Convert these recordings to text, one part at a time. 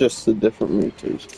Just the different mutation.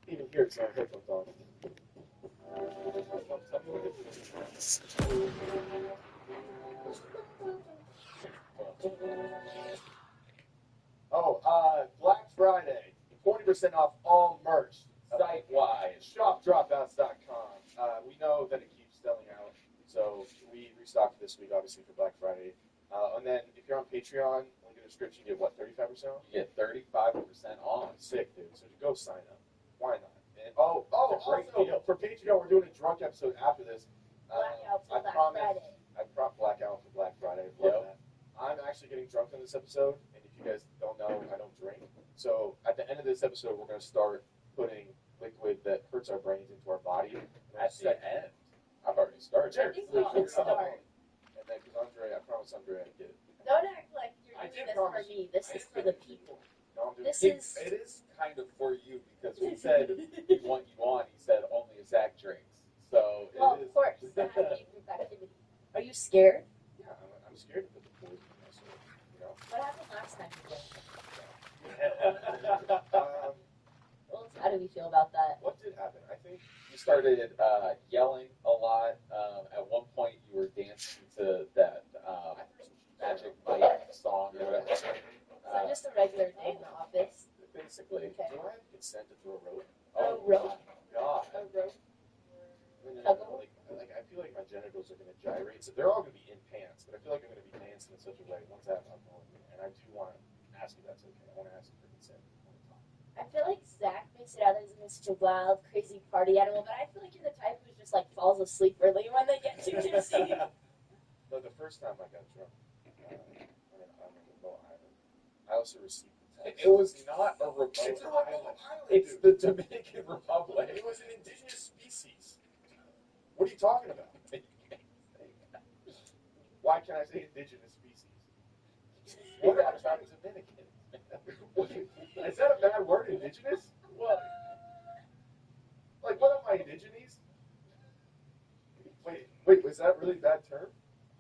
Even here, it's not headphones on. Black Friday, 40% off all merch, site-wide, shopdropouts.com. We know that it keeps selling out, so we restocked this week, obviously, for Black Friday. And then if you're on Patreon, link in the description, you get what, 35% off? You get 35% off. Sick, dude. So go sign up. Why not? And, also, for Patreon, we're doing a drunk episode after this. Blackout for Black Friday. I brought Blackout for Black Friday. Love that. I'm actually getting drunk on this episode, and if you guys don't know, I don't drink. So at the end of this episode, we're going to start putting liquid that hurts our brains into our body. At the end. I've already started. I think we should start. And then, because Andre, I promised Andre I'd get it. Don't act like you're doing this for me. This is for the people. No, I'm doing This it. is. It is kind of for you because we said we want you on. He said only if Zach drinks. So Well, it is. of course. That has to be group activity. Are you scared? Yeah, I'm scared to put the poison in my soul. You know? What happened last time you did? Well, how do we feel about that? What did happen? I think You started yelling a lot. At one point, you were dancing to that Magic Mike song or whatever. So just a regular day in the office. Basically. Okay. do I have consent to throw a rope? A rope? God. A rope? No, like I feel like my genitals are going to gyrate. So they're all going to be in pants, but I feel like I'm going to be dancing in such a way once I have alcohol in me. And I do want to ask if that's okay. I want to ask you for consent. I feel like Zach makes it out as such a wild, crazy party animal, but I feel like you're the type who just like falls asleep early when they get too tipsy. No, the first time I got drunk on a remote island, I also received the text. It was not a remote It's a remote island. island, It's dude. the Dominican Republic. It was an indigenous species. What are you talking about? Why can't I say indigenous species? What about Dominican? Is that a bad word, indigenous? What? Like, what am I, indigenous? Wait, was that really a bad term?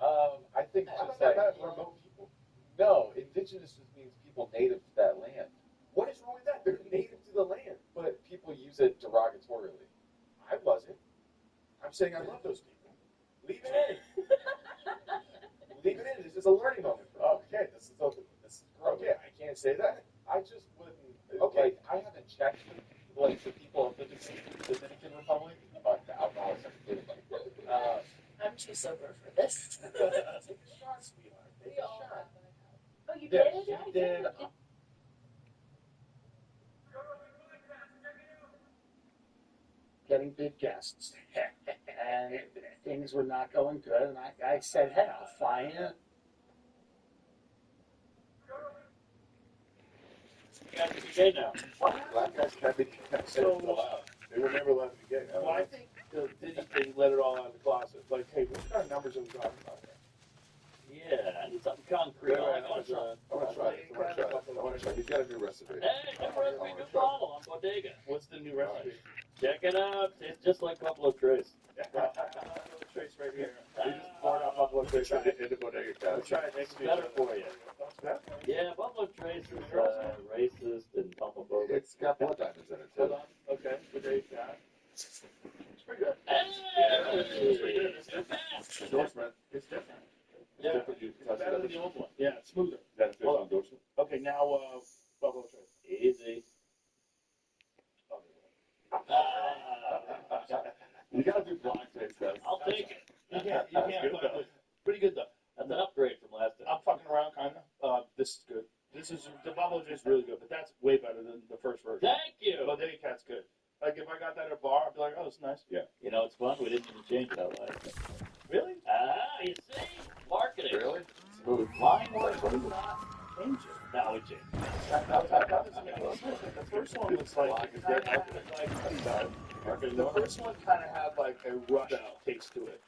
I think I it's thought just that like, meant remote people. no, indigenous just means people native to that land. What is wrong with that? They're native to the land. But people use it derogatorily. I wasn't. I'm saying I love those people. Leave it in. Leave it in. This is a learning moment for me. Okay, this is growth. Okay, I can't say that. I just wouldn't. Okay. Like, I haven't checked like the people of the Dominican Republic, but the alcoholics are kidding. I'm too sober for this. Take a shot, sweetheart. Take a shot. Oh, you Yeah, did? he did. Getting big guests. And things were not going good, and I said, hey, I'll fly in. Got to be gay now. Black guys can't be So, They were never allowed to be gay. well, I think the Diddy thing let it all out of the closet. Like, hey, What kind of numbers are we talking about? yeah, I need something concrete. Wait, I I want to try it. I want to try it. He's got a new recipe. Hey, new recipe, new bottle on Bodega. What's the new recipe? Check it out. It's just like Buffalo Trace. Trace right here. We just poured out Buffalo Trace into Bodega. We'll try it next better for you. Yeah, Buffalo Trace is racist and homophobic. It's got blood diamonds in it, Hold too. on. Okay, good day, Scott. It's pretty good. Hey! It's pretty good. It's Too different. fast. Endorsement. It's different. Yeah, Different, you it's touch better it. than the old one. Yeah, it's smoother. That official endorsement. Okay, now Buffalo Trace. Easy. Yeah, good though. Pretty good though. That's an upgrade from last time. I'm fucking around, kind of. This is good. The bubble is really good, but that's way better than the first version. Thank you. Bodega Cat's good. Like if I got that at a bar, I'd be like, oh, that's nice. You know, it's fun. We didn't even change it out last time. Really? You see? Marketing. Really? Smooth. Mine was not change it. Now we change it. That doesn't make any sense. The first one was like, the first one kind of had like a rush taste to it.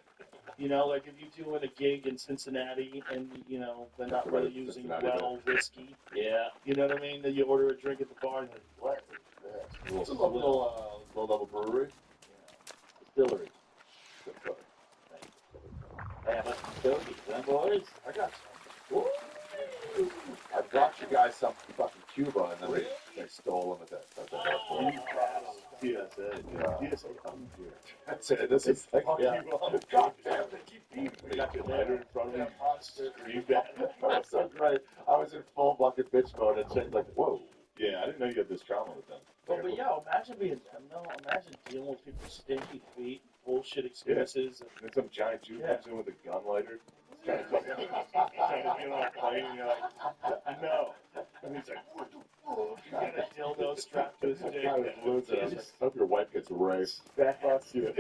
You know, like if you're doing a gig in Cincinnati and, you know, they're not really using well whiskey. Yeah. You know what I mean? Then you order a drink at the bar and you're like, what is this? It's a low-level brewery. Distillery. Hey, how much stogies, huh, boys? I got some. I brought you guys some fucking Cuba, and then they stole them at that airport. TSA. Yeah. TSA comes here. That's it. This is like, Fuck yeah. you all. God damn, they keep beating me. We got your lighter in front of me. Monster. You bet. That's so great. I was in full bucket bitch mode and shit like, whoa. Yeah, I didn't know you had this trauma with them. But yeah, imagine being them though. Imagine dealing with people's stinky feet, bullshit experiences. And then some giant Jew comes in with a gun lighter. Trying to get on a plane, and you're like, no. And he's like, You got a dildo strapped to his dick. I hope your wife gets raped. Backbox you. I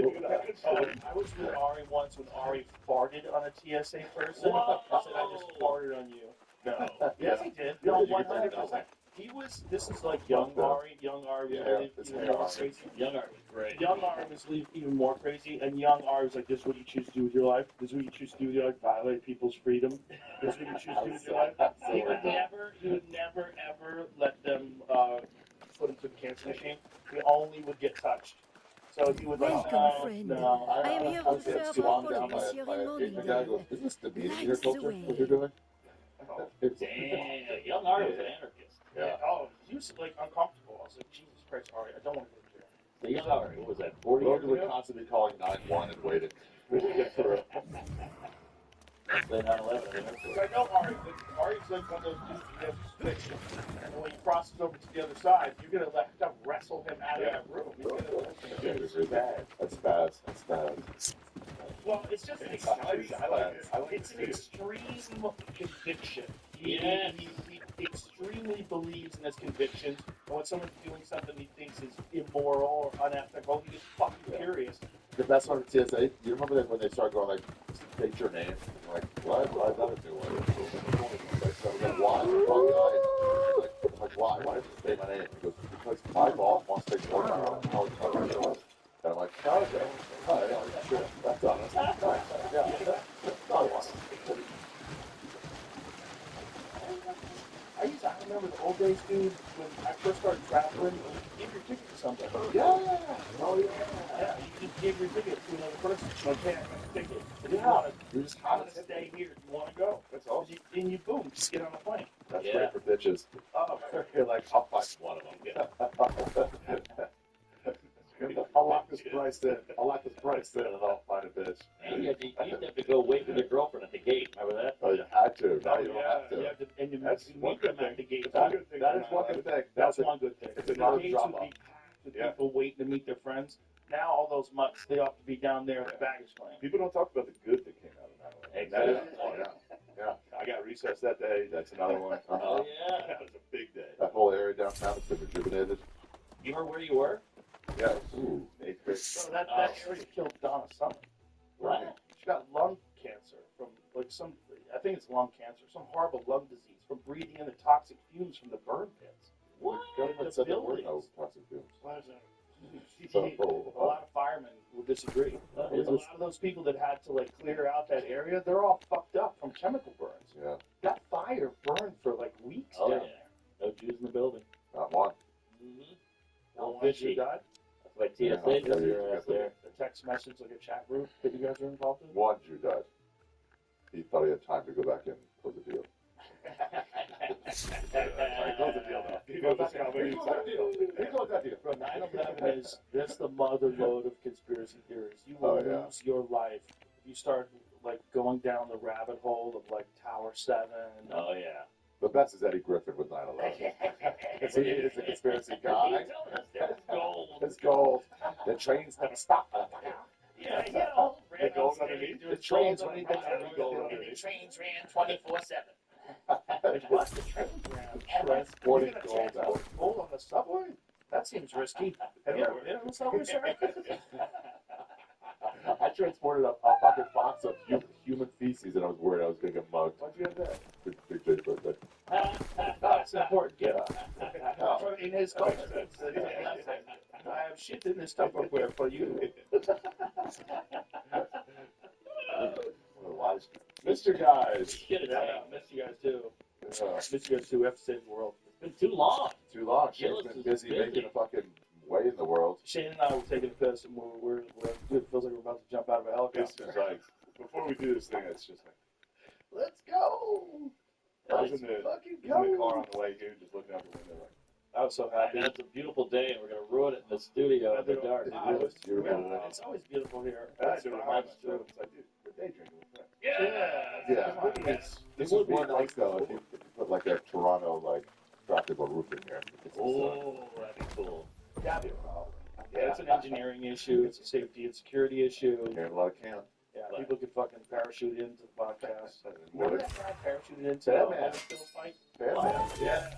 was with Ari once when Ari farted on a TSA person. I said, I just farted on you. no. Yes, he did. No, 100%. He was, this is like young Ari. Young Ari was really even more crazy. Young Art was great. Young Ari was even more crazy, and young Ari was like, this is what you choose to do with your life. This is what you choose to do with your life. Violate people's freedom. This is what you choose to do with your life. He would never, ever let them put him to the cancer machine. He only would get touched. So he would like, Welcome, friend. No, I am here to serve too my long down police by here in a Asian guy Mornington. goes, is this the meeting Lights here culture? away. What you're doing? Damn, Young Art was an anarchist. Yeah. Oh, he was like uncomfortable. I was like, Jesus Christ, Ari, I don't want to go here. So Young Art, what was that, 40 Roger years would ago? constantly calling 911 and waited. Say 9/11 at the airport. Because I know Ari, but Ari's like one of those dudes who has fiction. And when he crosses over to the other side, you're going to have to wrestle him out of that room. It's bad. That's bad. That's bad. Well, it's just an extreme, it's an extreme conviction. He extremely believes in his convictions, and when someone's doing something he thinks is immoral or unethical, he gets fucking furious. The best part of TSA, you remember that when they started going like, state your name? You're like, what? Why is that a new one? Like, so I'm like, why? Like, why? Why did you say my name? He goes, because my boss wants to take more time. And I'm like, oh, okay. Oh, yeah, sure. That's honest. Yeah, that's honest. I remember the old days, dude, when I first started traveling, you give your ticket to somebody. Yeah. Oh, yeah. Yeah, you just give your ticket to another person. Okay, I got a ticket. If you Yeah. want You're just to stay here, you want to go. That's awesome. And you boom, just get on a plane. That's Yeah. great for bitches. Oh, You're like, I'll find one of them. Yeah. I'll lock this price in. And I'll find a bitch. And you have to go wait for the girlfriend at the gate. Remember that? Oh, you had to. Now you don't yeah, have to. you have to, and you That's meet one them good at the gate. That is one good thing. That's one good thing. it's The another gates would drama. be packed with people waiting to meet their friends. Now all those mutts, they ought to be down there at the baggage claim. People don't talk about the good that came out of 9/11. That is Exactly. one. Yeah. I got recessed that day. That's another one. Oh, yeah. That was a big day. That whole area downtown has been rejuvenated. You remember where you were? Yeah. Ooh. 8th grade. So that area killed Donna Summer. What? She got lung cancer from like some, I think it's lung cancer, some horrible lung disease from breathing in the toxic fumes from the burn pits. What? The government The said there were no buildings. toxic fumes. What is that? So, A lot of firemen will disagree. Oh, There's a lot of those people that had to like clear out that area. They're all fucked up from chemical burns. yeah, That fire burned for like weeks Oh, down yeah. there. No Jews in the building. not one. Mm-hmm. No Oh, one fishy. died. That's why TSA Yeah, does yeah, your ass there. A text message, like a chat group that you guys are involved in. One Jew died. He thought he had time to go back in and close the deal. I closed the deal though. He goes, "That's how many-" He closed that deal. Bro, 9/11 is just the mother load of conspiracy theories. You will Oh, yeah. lose your life if you start like going down the rabbit hole of like Tower 7. Oh, yeah. The best is Eddie Griffin with 9/11. It's a conspiracy guy. There's gold. It's gold. The trains never stop. Yeah, he had a whole rant The gold underneath? The trains ran. The trains ran 24/7. What? The trains ran. Transporting You're gonna gold out. transport gold on the subway? That seems risky. Have you ever been on the subway, sir? I transported a fucking box of human feces, and I was worried I was gonna get mugged. Why'd you have that? Big Jay's birthday. That's an important gift. In his culture. I have shit in this Tupperware for you. Mr. Guys. Get it out. Miss you guys too. Uh, Miss you guys too. We have to save the world. It's been too long. too long. Gillis Shane's been is busy busy. making a fucking way in the world. Shane and I were taking a piss, and it feels like we're about to jump out of a It's helicopter. just like, before we do this thing, it's just like, Let's go. I was in the car on the way here, just looking out the window, like, I was so happy. And it's a beautiful day, and we're going to ruin it in the studio in the dark. It's beautiful today. It's always beautiful here. that's what reminds me of. It's like, dude, we're day drinking with friends. Yeah. This is one nice though. If you put like a Toronto like tropical roof in here. Oh, that'd be cool. That'd be a problem. Yeah, it's an engineering issue. It's a safety and security issue. Hearing a lot of camp. Yeah, people could fucking parachute into the podcast. What Remember is that guy parachuted into Bad the man. Holyfield fight? Batman? Yeah.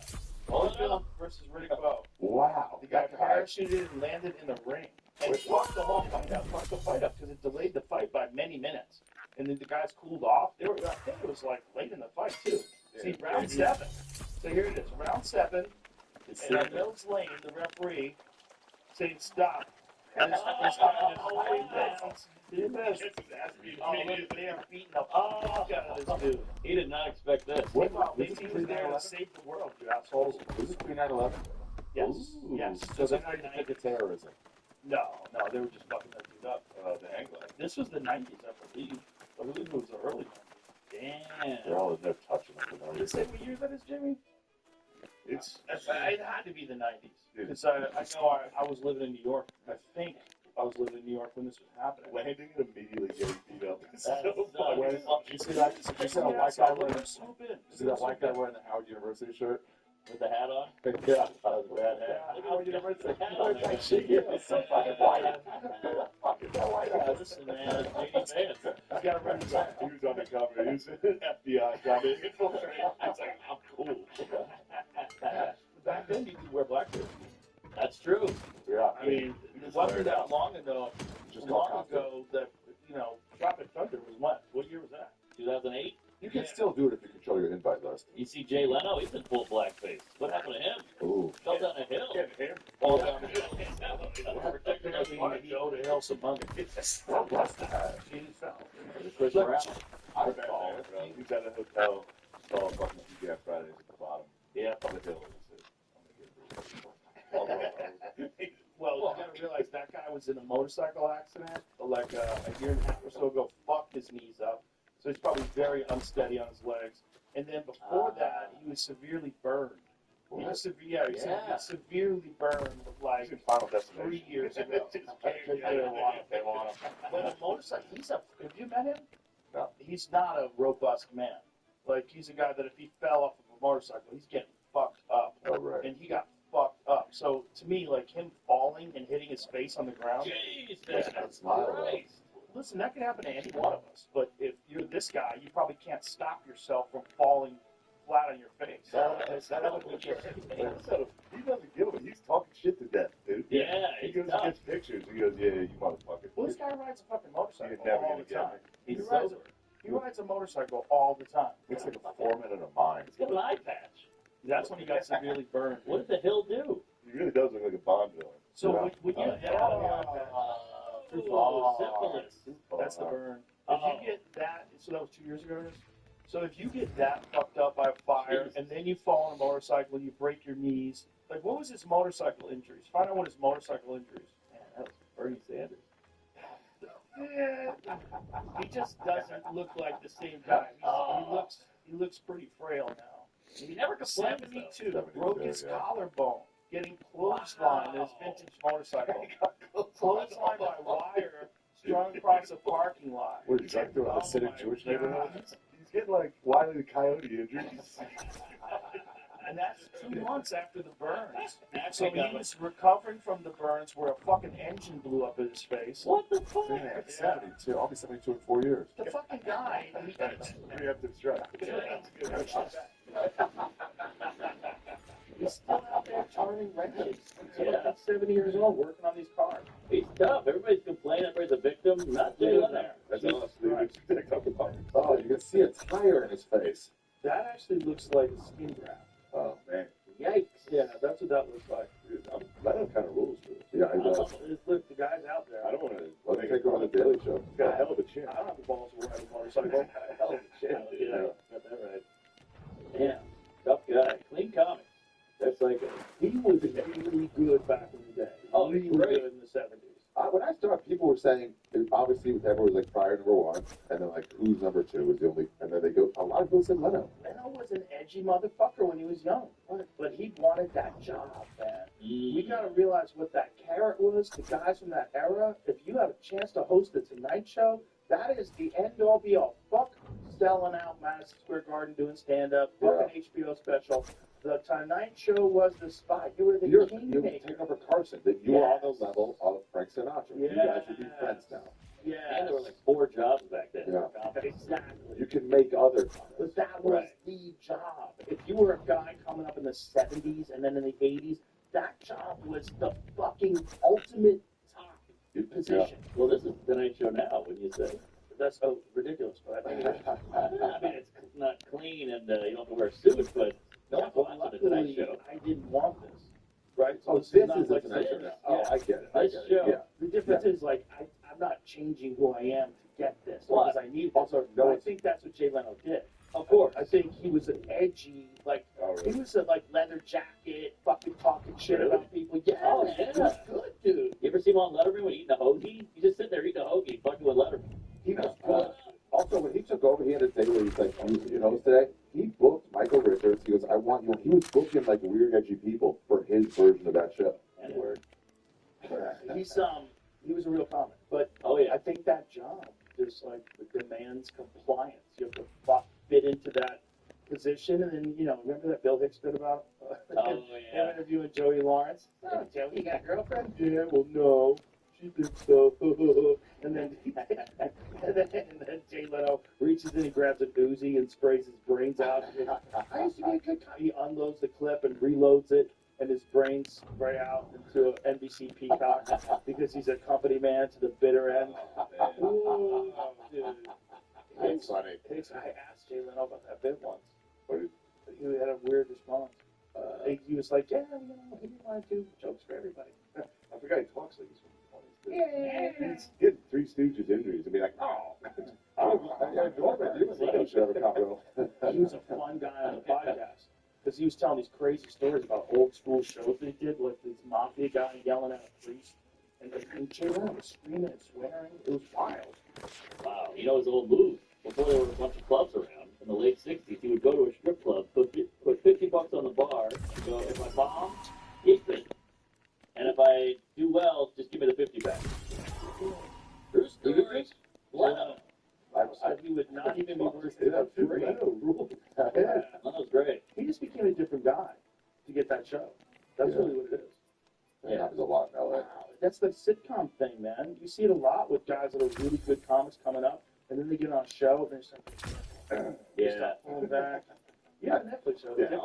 Holyfield versus Riddick Bowe. Wow. The guy parachuted and landed in the ring. And fucked the whole fight up. Fucked the fight up because it delayed the fight by many minutes. And then the guys cooled off. I think it was like late in the fight too. See, round 7. So here it is, round 7. And on Mills Lane, the referee saying stop. And this guy just holding down. He missed. Oh, look, they are beating the fuck out of this dude. He did not expect this. What? Maybe he was there to save the world, you assholes. Was this pre 9/11? Yes. Ooh. Yes. So they're not even thinking terrorism. No, they were just fucking that dude up. The hang glide. This was the 90s, I believe. I believe it was the early 90s. They're Damn. all in there touching them. Did you say what year that is, Jimmy? It's, It had to be the 90s. Because I know I was living in New York. I think I was living in New York when this was happening. landing and immediately getting beat up. It's so That's funny. You see that? You see that white guy wearing? You Swoop in. see that white guy wearing the Howard University shirt? With the hat on? Yeah. That was a bad hat. Yeah, Look Howard at the University. hat on there. Yeah, so fucking white. Fucking that white ass. Listen, man, JD Vance. You gotta run this up. He was undercover. He was an FBI guy. It's like, I'm cool. Back then, you could wear blackface. That's true. Yeah. I mean, it wasn't that long ago. Just call Long ago that Tropic Thunder was what? What year was that? 2008. You can still do it if you control your invite list. You see Jay Leno, he's been full blackface. What happened to him? Ooh. Fell down a hill. Fall down the hill. Protecting us Maybe he owed a hell some money. God bless that. She fell. Chris Brown. I He's at a hotel, saw fucking TGI Fridays at the bottom. Yeah. On the hill. Well, you gotta realize that guy was in a motorcycle accident like a year and a half or so ago, fucked his knees up. So he's probably very unsteady on his legs. And then before that, he was severely burned. He was severely burned like Final 3 Destination. years ago. They want him. But a motorcycle, have you met him? No. He's not a robust man. Like, he's a guy that if he fell off of a motorcycle, he's getting fucked up. Oh, right. And he got fucked up. So, to me, like, him falling and hitting his face on the ground, Jesus Christ. Listen, that can happen to any one of us. But if you're this guy, you probably can't stop yourself from falling flat on your face. He doesn't give a. He's talking shit to death, dude. Yeah, He he's goes and tough. gets pictures. He goes, yeah, you motherfucker. Well, this guy rides a fucking motorcycle You're never all gonna the get time. me. He's rides sober. He rides a motorcycle all the time. It's like a foreman in a mine. He's got an eye patch. That's when he got severely burned. What did the hill do? He really does look like a Bond villain. So when you get out of Oh, syphilis. that's the burn. If you get that, so that was 2 years ago. So if you get that fucked up by a fire, and then you fall on a motorcycle and you break your knees, like what was his motorcycle injuries? Find out what his motorcycle injuries. Man, that was Bernie Sanders. Yeah, he just doesn't look like the same guy. He looks pretty frail now. He never complained, though. 72, broke his collarbone, getting clotheslined in his vintage motorcycle. Clotheslined by wire, strung across a parking lot. What, is that doing Oh a Hasidic my Jewish God. neighborhood? He's getting like Wile E. Coyote injuries. And that's 2 months after the burns. So he was recovering from the burns where a fucking engine blew up in his face. What the fuck? Yeah, it's 72. I'll be 72 in 4 years. The fucking guy. Preemptive strike. He's still out there turning wrenches. He's Yeah. 70 years old working on these cars. He's tough. Everybody's complaining everybody's a victim. Not Jay Leno. That's us, dude. Oh, you can see a tire in his face. That actually looks like a skin graft. Oh, man. Yikes. Yeah, that's what that looks like. Dude, Leno kind of rules, dude. Yeah, I know. Look, the guy's out there. I don't want to. Let's take over the Daily Show. He's got a hell of a chin. I don't have the balls to ride a motorcycle. Hell of a chin. Yeah, got that right. Yeah, tough guy. Clean comics. That's like He was really good back in the day. Oh, really great. good in the 70s. When I started, people were saying, obviously, everyone was like prior number 1, and then like who's number 2 was the only, and then they go, a lot of people said Leno. Leno was an edgy motherfucker when he was young, but he wanted that job, man. We gotta realize what that carrot was to guys from that era. If you have a chance to host the Tonight Show, that is the end all be all. Fuck selling out Madison Square Garden doing stand up, fucking HBO special. The Tonight Show was the spot. You were the You kingmaker. take over Carson. That you were on the level of Frank Sinatra. You guys should be Yes. friends now. and Yeah, there were like 4 jobs back then. Yeah. exactly. You can make other But that was Right. the job. If you were a guy coming up in the 70s and then in the 80s, that job was the fucking ultimate top position. Well, this is the Tonight Show now, wouldn't you say? That's so ridiculous, but I think it is. I mean, it's not clean and you don't have to wear a suit, but no Yeah, one's but watching the Tonight luckily, Show. I didn't want this. Right? Oh, this this not is the like Tonight Show this. now. Oh, Yeah. I get it. Nice show. Yeah. The difference is, like, I'm not changing who I am to get this What? because I need this. Also, no, I think that's what Jay Leno did. Of course. I think he was an edgy, like, Oh, he really? was a, like, leather jacket, fucking talking shit Really? about people. Yeah, Oh, man, yeah. he was good, dude. You ever see him on Letterman when eating a hoagie? You just sit there eating a hoagie, fucking with Letterman. He was Uh, good. Also, when he took over, he had a day where he's like, you know, today, he booked Michael Richards. He goes, I want you. He was booking like weird, edgy people for his version of that show. And word. He was a real comic, but Oh, yeah. I think that job just like demands compliance. You have to fit into that position, and then remember that Bill Hicks bit about Oh, him yeah. interviewing Joey Lawrence. Oh, Joey, you got a girlfriend? Yeah, well, no, she thinks so. and then Jay Leno reaches in, he grabs a Uzi and sprays his brains out. I used to be a good guy. He unloads the clip and reloads it, and his brains spray out into an NBC Peacock because he's a company man to the bitter end. Ooh, dude. That's funny. I asked Jay Leno about that bit once. What did- He had a weird response. He was like, yeah, he didn't want to do jokes for everybody. I forgot he talks like he's from the 20s. Yeah. He's getting Three Stooges injuries and be like, oh. Leno should have a combo. He was a fun guy on the podcast because he was telling these crazy stories about old school shows they did, like this mafia guy yelling at a priest. And Jay Leno was screaming and swearing. It was wild. Wow. You know his old move? Before there were a bunch of clubs around, in the late 60s, he would go to a strip club, put $50 on the bar, and go, if I bomb, keep it. And if I do well, just give me the 50 back. True story. Leno. He would not even be worse Is than that that free. Leno rule? Yeah. Leno's great. He just became a different guy to get that show. That's Yeah. really what it is. That happens a lot in LA. That's the sitcom thing, man. You see it a lot with guys that are really good comics coming up, and then they get on a show, and they're just like, Yeah. start pulling back. Yeah, Netflix show. Yeah,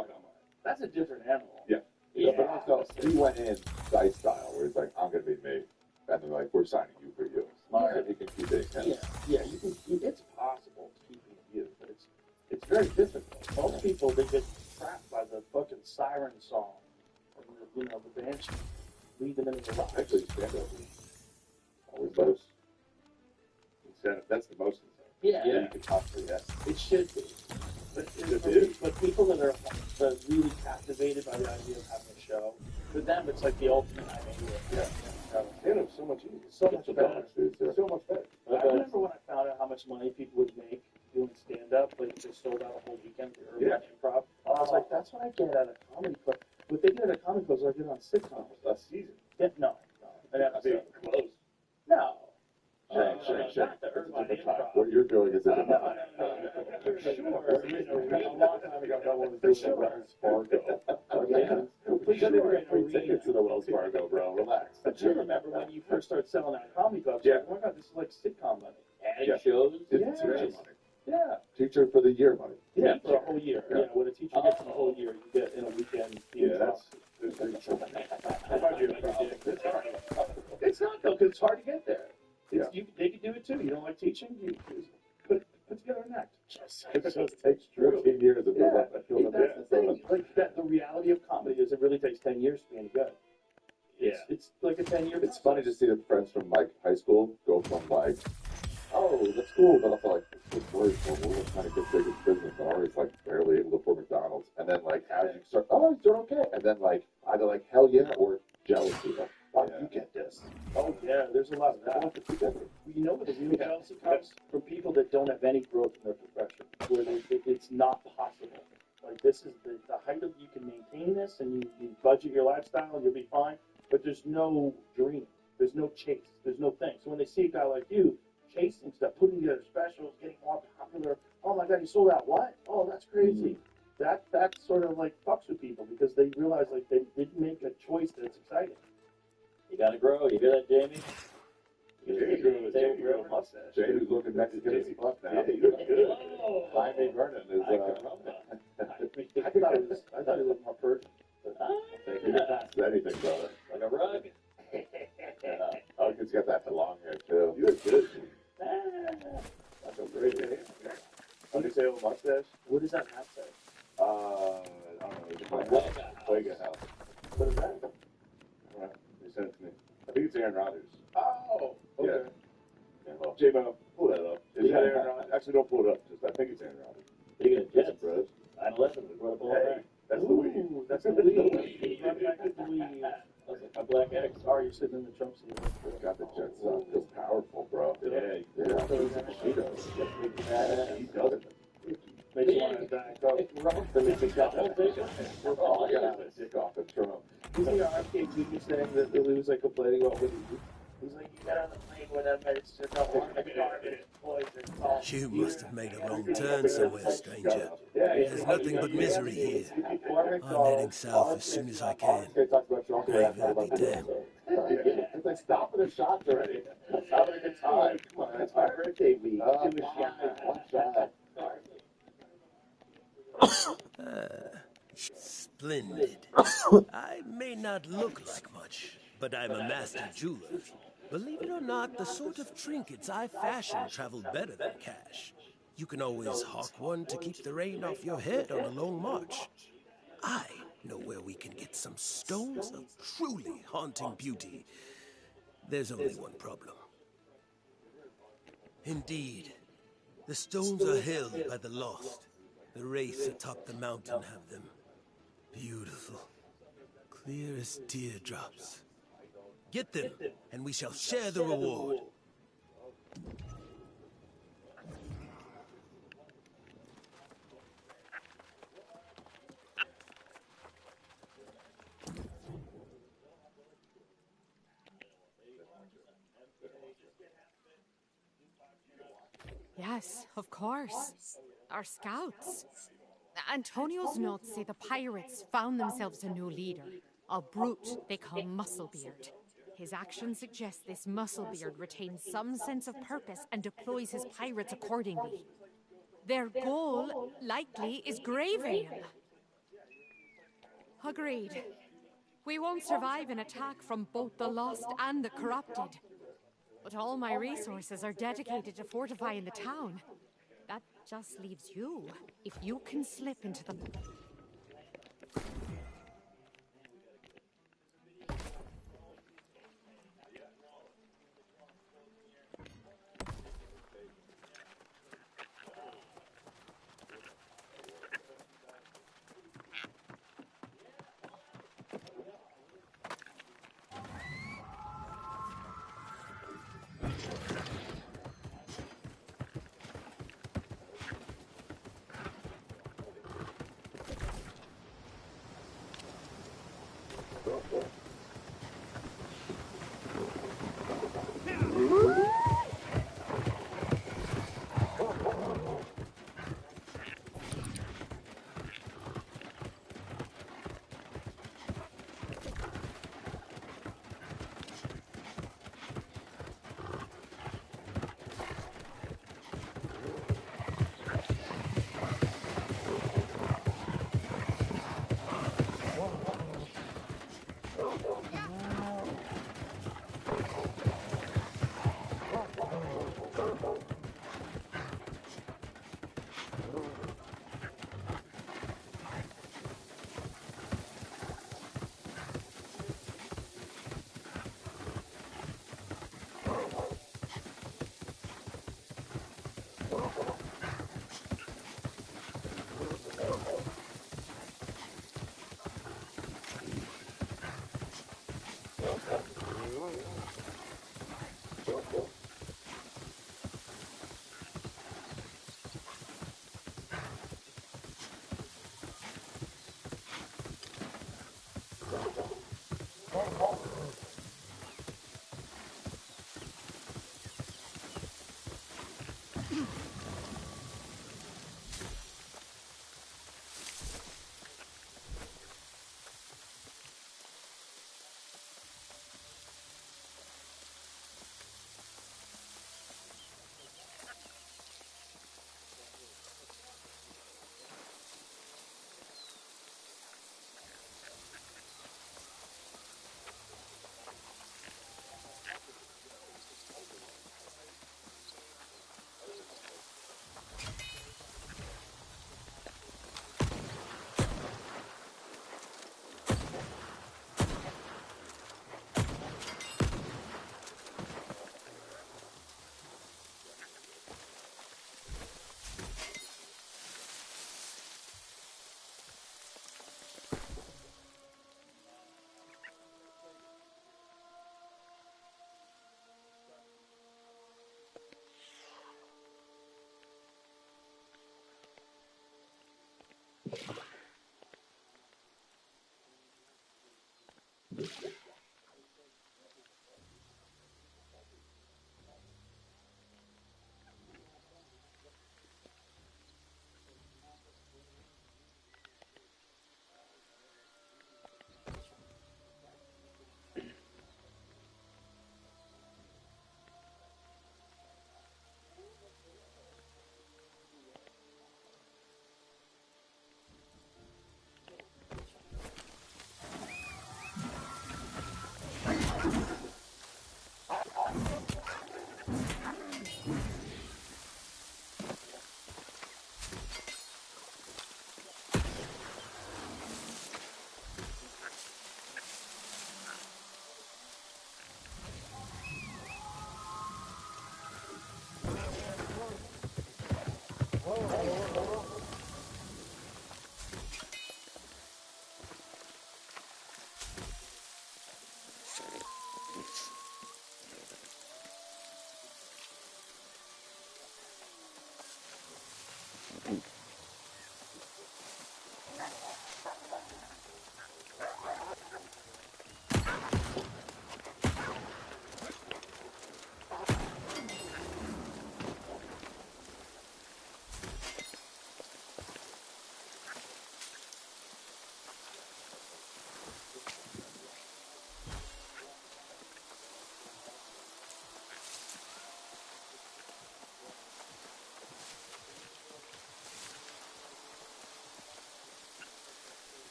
That's a different animal. Yeah. But also, he went in Dice style, where he's like, I'm going to be me. And they're like, we're signing you for you. Smart. So he can keep it Yeah, intense. yeah. It's possible to keep it you, but it's very difficult. Most people they get trapped by the fucking siren song, and the banshee lead them into the rock. Actually, stand up. Always those. Incentive. That's the most incentive. Yeah, Yeah. You can talk for yes. it should be. But people that are really captivated by the idea of having a show, for them it's like the ultimate idea. Yeah. Stand-up's so much easier. So much better. So much better. I remember when I found out how much money people would make doing stand-up, like they sold out a whole weekend for Urban Improv. I was like, that's what I get out of comedy club. What they get out of comedy clubs, I get on sitcoms. Last season. Yeah, no. An episode. Close. No. Shane. Not the Urban It's a different time. Improv. What you're doing is a No, different no, time. no. For sure. A long time ago, no one was doing the Wells Fargo. Yeah. We got free tickets to the Wells Fargo, bro. Relax. But you remember when you first started selling out comedy clubs? Yeah. Like, oh my God, this is like sitcom money. Adding Yeah. shows. It's Yeah. teacher money. Yeah. Teacher for the year money. Yeah, for a whole year. Yeah. Yeah, what a teacher gets in a whole year, you get in a weekend. Yeah, that's that might be a problem. It's not though, because it's hard to get there. Yeah. They can do it too. You don't like teaching? You put together an act. It just takes 14 years to build up. That's the thing. Like that, the reality of comedy is it really takes 10 years to be any good. It's like a 10-year. It's funny to see the friends from like high school go from like, oh, that's cool, but also like, it's worse. We're trying to get big in business, and always like barely able to afford McDonald's. And then like as you start, oh, he's doing okay. And then like either like hell yeah or jealousy. Like, why do you get this? Oh yeah, there's a lot of that. You know where the real jealousy comes from? People that don't have any growth in their profession, where it's not possible. Like this is the height of, you can maintain this and you budget your lifestyle and you'll be fine, but there's no dream, there's no chase, there's no thing. So when they see a guy like you chasing stuff, putting together specials, getting more popular, oh my God, you sold out what? Oh, that's crazy. That sort of like fucks with people because they realize like they didn't make a choice that's exciting. You gotta grow. You hear that, Jamie? Jamie grew a mustache. Jamie's looking Mexican as fuck now. Yeah, he looks good. Jaime Vernon is. I thought it was more Persian. You're past anything, brother. Like a rug. He's got that long hair too. You look good. That's a great hair. Ponytail mustache. What does that have to say? I don't know. Fuega House. What is that? They sent it to me. I think it's Aaron Rodgers. Oh, okay. Yeah, well, J-Mo, pull that up. Is that Aaron Rodgers? Actually, don't pull it up. I think it's Aaron Rodgers. Speaking of Jets, bros. 9/11, we brought up all Hey, that. that's the weed. Ooh, that's the lead. Run back to the lead. That's like my black ex. Sorry, you're sitting in the Trump seat. Got the Jets up. Feels powerful, bro. Yeah. She does. She does it. Makes you want to die. Go. Oh, I gotta dick off the Trump. You see our arcade TV saying that Billy was like complaining about what he did? He's like, you got on the plane with him, and it's just a lot of garbage, poison, salt. You must have made a wrong turn somewhere, stranger. There's nothing but misery here. I'm heading south as soon as I can. Gravy will be damned. It's like stop for the shots already. Having a good time. Come on, it's my birthday week. Do a shot. One shot. Splendid. I may not look like much, but I'm a master jeweler. Believe it or not, the sort of trinkets I fashion travel better than cash. You can always hawk one to keep the rain off your head on a long march. I know where we can get some stones of truly haunting beauty. There's only one problem. Indeed, the stones are held by the lost. The wraiths atop the mountain have them. Beautiful. Clear as teardrops. Get them, and we shall share the reward. Yes, of course. Our scouts. Antonio's notes say the pirates found themselves a new leader, a brute they call Musclebeard. His actions suggest this Musclebeard retains some sense of purpose and deploys his pirates accordingly. Their goal, likely, is Greyvale. Agreed. We won't survive an attack from both the lost and the corrupted. But all my resources are dedicated to fortifying the town. That just leaves you. If you can slip into the...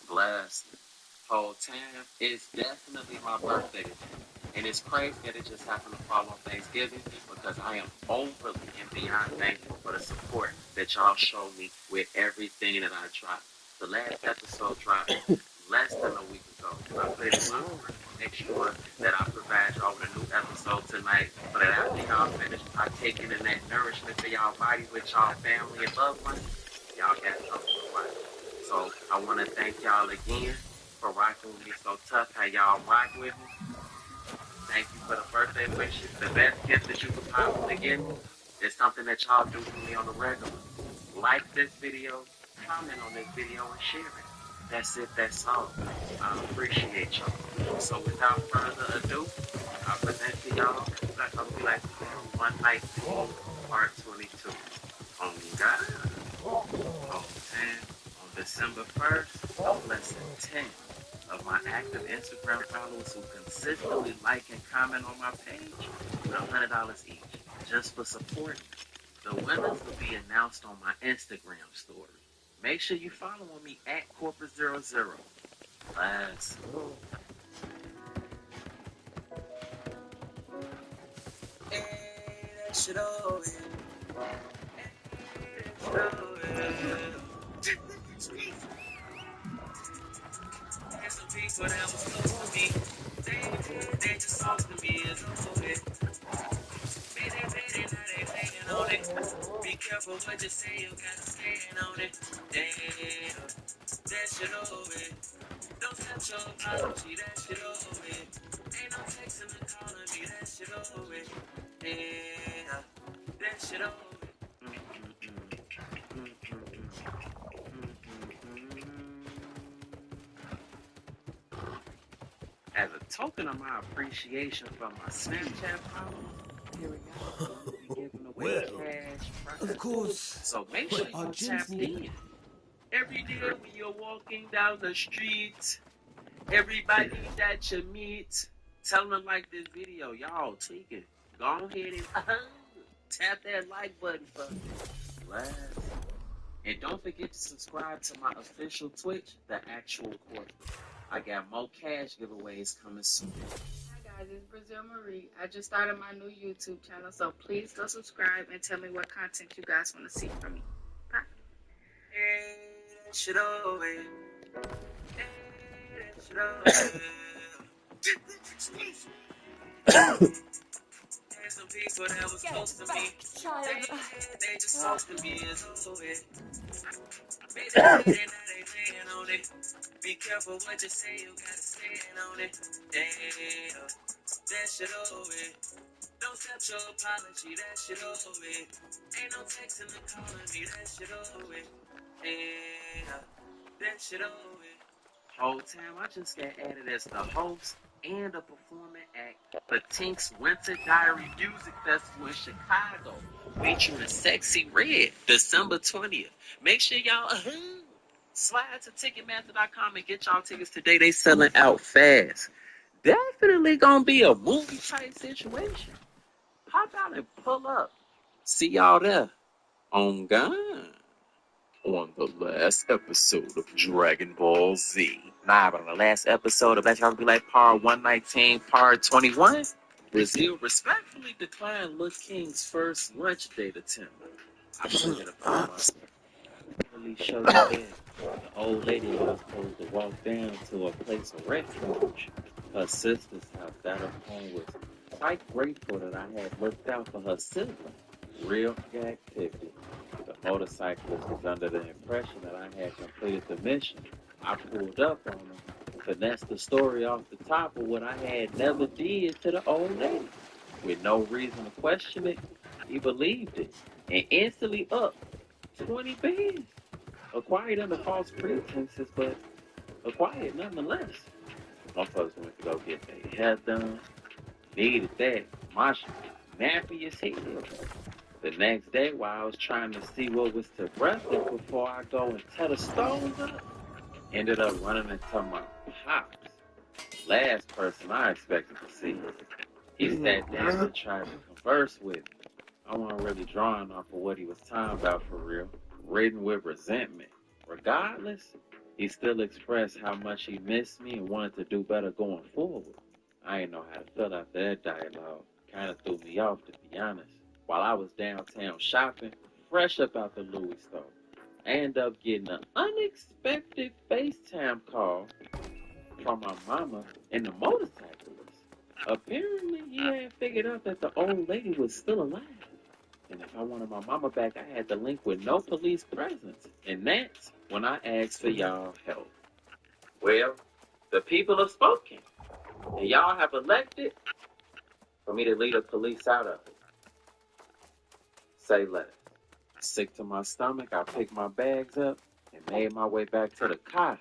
Bless. Whole time, it's definitely my birthday today. And it's crazy that it just happened to fall on Thanksgiving because I am overly and beyond thankful for the support that y'all showed me with everything that I tried. The last episode dropped less than a week ago. I put it in my heart to make sure that I provide y'all with a new episode tonight so that after y'all finish partaking in that nourishment to y'all body with y'all family and loved ones, y'all got something to watch. So I want to thank y'all again for rocking with me so tough, how y'all rock with me. Thank you for the birthday wishes. The best gift that you could possibly give me is something that y'all do for me on the regular. Like this video, comment on this video, and share it. That's it, that's all. I appreciate y'all. So without further ado, I present to y'all Black Hungry Life One Night Part 22. On God, on 10, on December 1st, lesson 10 of my active Instagram followers who consistently like and comment on my page with $100 each just for support. The winners will be announced on my Instagram story. Make sure you follow me at Corporate00. Class. Hey, that shit over. There's some people that was close to me. They just talk to me as over it. Baby, now they playing on it. Be careful what you say, you gotta stand on it. Damn, that shit over it. Don't touch your apology, that shit over it. Ain't no texting and calling me, that shit over it. Damn, that shit over it. As a token of my appreciation for my Snapchat followers, here we go. We'll be giving away cash prizes. Of course. So make But sure our you gyms tap need... in. Every day when you're walking down the street, everybody that you meet, tell them like this video. Y'all take it. Go ahead and tap that like button for me. Last. And don't forget to subscribe to my official Twitch, The Actual Corporate. I got more cash giveaways coming soon. Hi guys, it's Brazil Marie. I just started my new YouTube channel, so please go subscribe and tell me what content you guys want to see from me. Bye. Hey, that shit over. Hey, that shit over. There's some people that was close to me. They just talk to me as over it. Baby, now they laying on it. Be careful what you say, you gotta stand on it. Damn, that shit over it. Don't accept your apology, that shit over it. Ain't no texting and calling me, that shit over it. Damn, that shit over it. Whole time I just got added as the host and a performing act for Tink's Winter Diary Music Festival in Chicago, featuring Sexy Red, December 20th. Make sure y'all slide to Ticketmaster.com and get y'all tickets today. They selling out fast. Definitely gonna be a movie type situation. Pop out and pull up. See y'all there. On God. On the last episode of Dragon Ball Z. Nah, but on the last episode of Black Hungry Life Part 119, Part 21, Brazil respectfully declined Lil King's first lunch date attempt. I put it upon myself. Really show you that the old lady was supposed to walk down to a place of refuge. Her sister's house. That upon was quite grateful that I had looked out for her sibling. Real activity. The motorcyclist was under the impression that I had completed the mission. I pulled up on him, finessed the story off the top of what I had never did to the old lady. With no reason to question it, he believed it. And instantly up 20 bands. Acquired under false pretenses, but acquired nonetheless. Motherfuckers went to go get their hair done. Needed that. My shit nappy as hell. The next day, while I was trying to see what was to breakfast before I go and tear the stones up, ended up running into my pops. Last person I expected to see. He sat down and tried to converse with me. I wasn't really drawing off of what he was talking about for real, ridden with resentment. Regardless, he still expressed how much he missed me and wanted to do better going forward. I didn't know how to feel after that dialogue. Kind of threw me off, to be honest. While I was downtown shopping, fresh up out the Louis store, I ended up getting an unexpected FaceTime call from my mama and the motorcyclist. Apparently, he had figured out that the old lady was still alive. And if I wanted my mama back, I had to link with no police presence. And that's when I asked for y'all help. Well, the people have spoken. And y'all have elected for me to lead the police out of it. Say less. Sick to my stomach, I picked my bags up and made my way back to the car.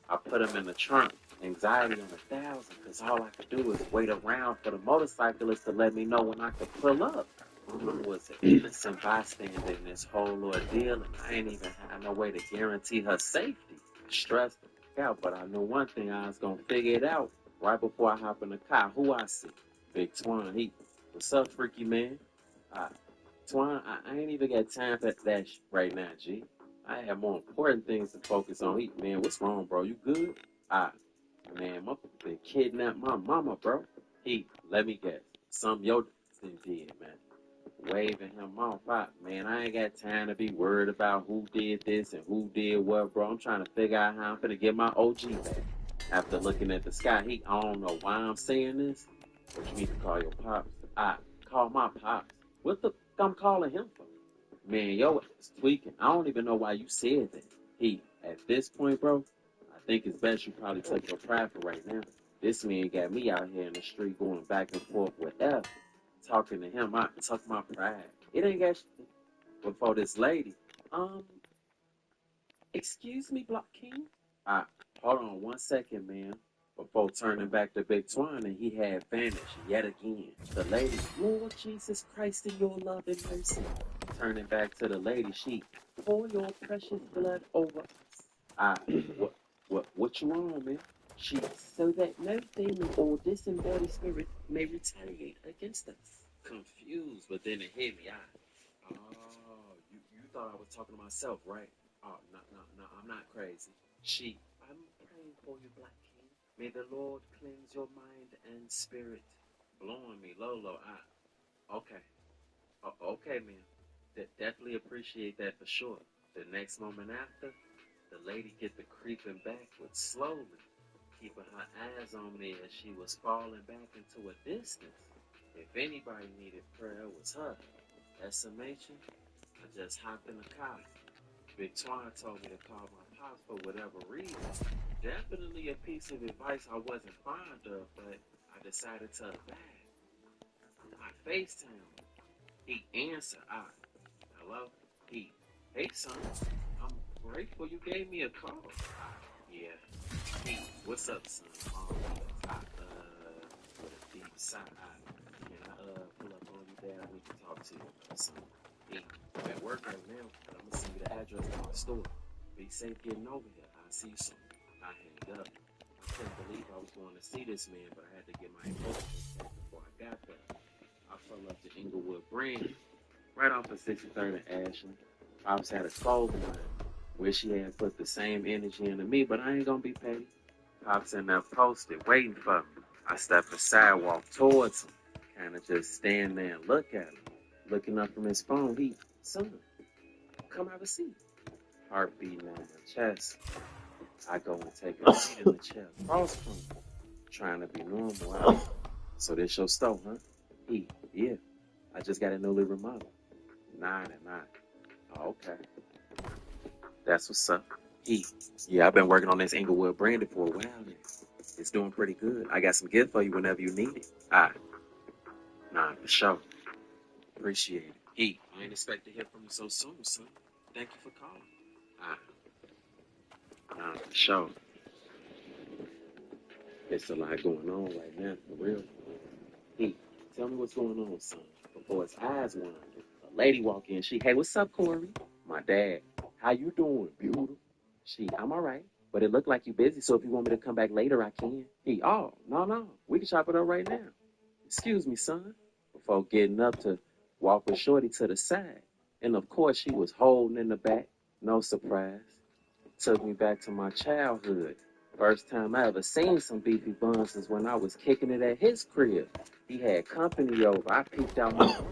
I put them in the trunk. Anxiety on 1,000, because all I could do is wait around for the motorcyclist to let me know when I could pull up. I was an innocent bystander in this whole ordeal, and I ain't even had no way to guarantee her safety. Stressed out, but I knew one thing, I was going to figure it out right before I hop in the car. Who I see? Big Twan. He, what's up, freaky man? Twan, I ain't even got time for that right now, G. I have more important things to focus on. He, man, what's wrong, bro? You good? Man, my been kidnapped my mama, bro. He, let me guess, something your thing did, man. Waving him off, man, I ain't got time to be worried about who did this and who did what, bro. I'm trying to figure out how I'm gonna get my OG back. After looking at the sky, I don't know why I'm saying this, but you need to call your pops. Call my pops. What the I'm calling him for? Man, yo, it's tweaking. I don't even know why you said that. At this point, bro, I think it's best you probably take your pride for right now. This man got me out here in the street going back and forth with F. Talking to him, I took my pride. It ain't got shit before this lady. Excuse me, Block King? Hold on 1 second, man. Before turning back to Big Twan, and he had vanished yet again. The lady, Lord Jesus Christ in your love and mercy. Turning back to the lady, she, pour your precious blood over us. What you on, man? She, so that no demon or disembodied spirit may retaliate against us. Confused, but then it hit me. You thought I was talking to myself, right? Oh, no, I'm not crazy. She, I'm praying for you, Black King. May the Lord cleanse your mind and spirit. Blowing me, Lolo. Okay. Okay, man. Definitely appreciate that for sure. The next moment after, the lady get the creeping backward slowly, keeping her eyes on me as she was falling back into a distance. If anybody needed prayer, it was her. Estimation, I just hopped in the car. Big Twan told me to call my pops for whatever reason. Definitely a piece of advice I wasn't fond of, but I decided to abide. I FaceTime. He answered. Hello? Hey son, I'm grateful you gave me a call. Yeah. What's up, son? With a deep sigh. Can I pull up on you there? We can talk to you, son. I'm at work right now, but I'm gonna send you the address to my store. Be safe getting over here. I'll see you soon. I hanged up. I couldn't believe I was going to see this man, but I had to get my emotions back before I got there. I pull up to Inglewood Brand, right off of 63rd and Ashland. Pops had a clothing line. Wish he had put the same energy into me, but I ain't gonna be petty. Pops in there posted, waiting for me. I step aside, walk towards him, kind of just stand there and look at him. Looking up from his phone, son, come have a seat. Heart beating on my chest. I go and take a seat in the chair across from him, trying to be normal. So this your stove, huh? Yeah. I just got a newly remodeled. 9 and 9. Oh, okay. That's what's up. Yeah, I've been working on this Inglewood branding for a while now. It's doing pretty good. I got some gift for you whenever you need it. Nah, for sure. Appreciate it. I ain't expect to hear from you so soon, son. Thank you for calling. For sure. It's a lot going on right now, for real. Hey, tell me what's going on, son. Before his eyes wandered, a lady walked in. She, hey, what's up, Corey? My dad. How you doing, beautiful? She, I'm all right. But it looked like you busy, so if you want me to come back later, I can. He, oh, no. We can chop it up right now. Excuse me, son. Before getting up to walk with Shorty to the side. And of course, she was holding in the back. No surprise. Took me back to my childhood. First time I ever seen some beefy buns is when I was kicking it at his crib. He had company over. I peeked out my room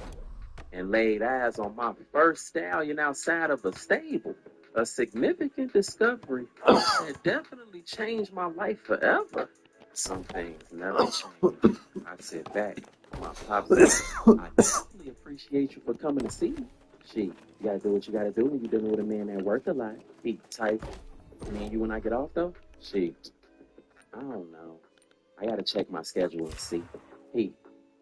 and laid eyes on my first stallion outside of a stable. A significant discovery that definitely changed my life forever. Some things never change. I sit back. My pops said, I definitely appreciate you for coming to see me. She, you gotta do what you gotta do when you're dealing with a man that work a lot. He type. Me and you when I get off though? She, I don't know. I gotta check my schedule and see. He,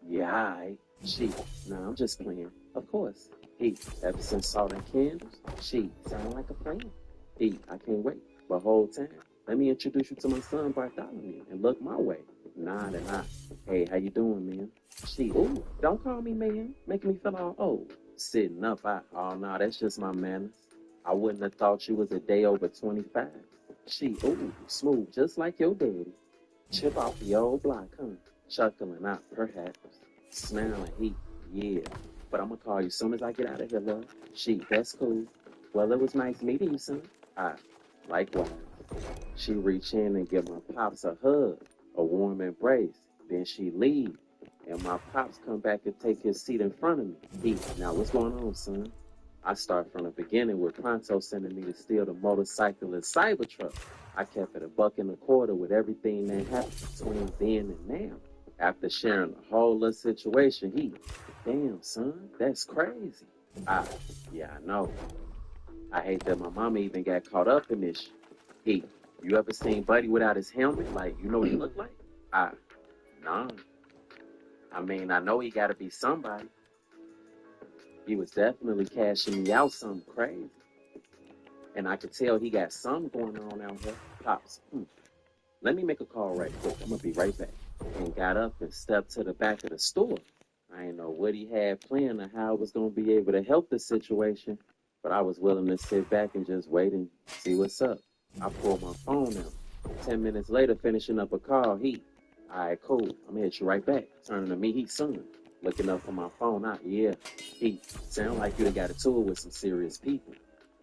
yeah, I. She, nah, I'm just playing. Of course. He, ever since Salt and Candles, she, sound like a plan. He, I can't wait. But whole time, let me introduce you to my son Bartholomew and look my way. Nod and I. Hey, how you doing, man? She, ooh, don't call me man. Making me feel all old. Sitting up, oh no, that's just my manners. I wouldn't have thought you was a day over 25. She, ooh, smooth, just like your daddy. Chip off the old block, huh? Chuckling out, perhaps. Smiling, yeah. But I'm gonna call you soon as I get out of here, love. She, that's cool. Well, it was nice meeting you, son. Likewise. She reach in and give my pops a hug, a warm embrace. Then she leave, and my pops come back and take his seat in front of me. Now what's going on, son? I start from the beginning with Pronto sending me to steal the motorcycle and Cybertruck. I kept it $1.25 with everything that happened between then and now. After sharing the whole little situation, damn, son, that's crazy. Yeah, I know. I hate that my mama even got caught up in this. You ever seen Buddy without his helmet? Like, you know what he look like? Nah. I mean, I know he gotta be somebody. He was definitely cashing me out something crazy. And I could tell he got something going on out here. Pops, let me make a call right quick. I'm gonna be right back. And got up and stepped to the back of the store. I didn't know what he had planned or how I was gonna be able to help the situation, but I was willing to sit back and just wait and see what's up. I pulled my phone out. 10 minutes later, finishing up a call, all right, cool. I'm gonna hit you right back. Turning to me, son. Looking up for my phone, yeah. Sound like you done got a tour with some serious people.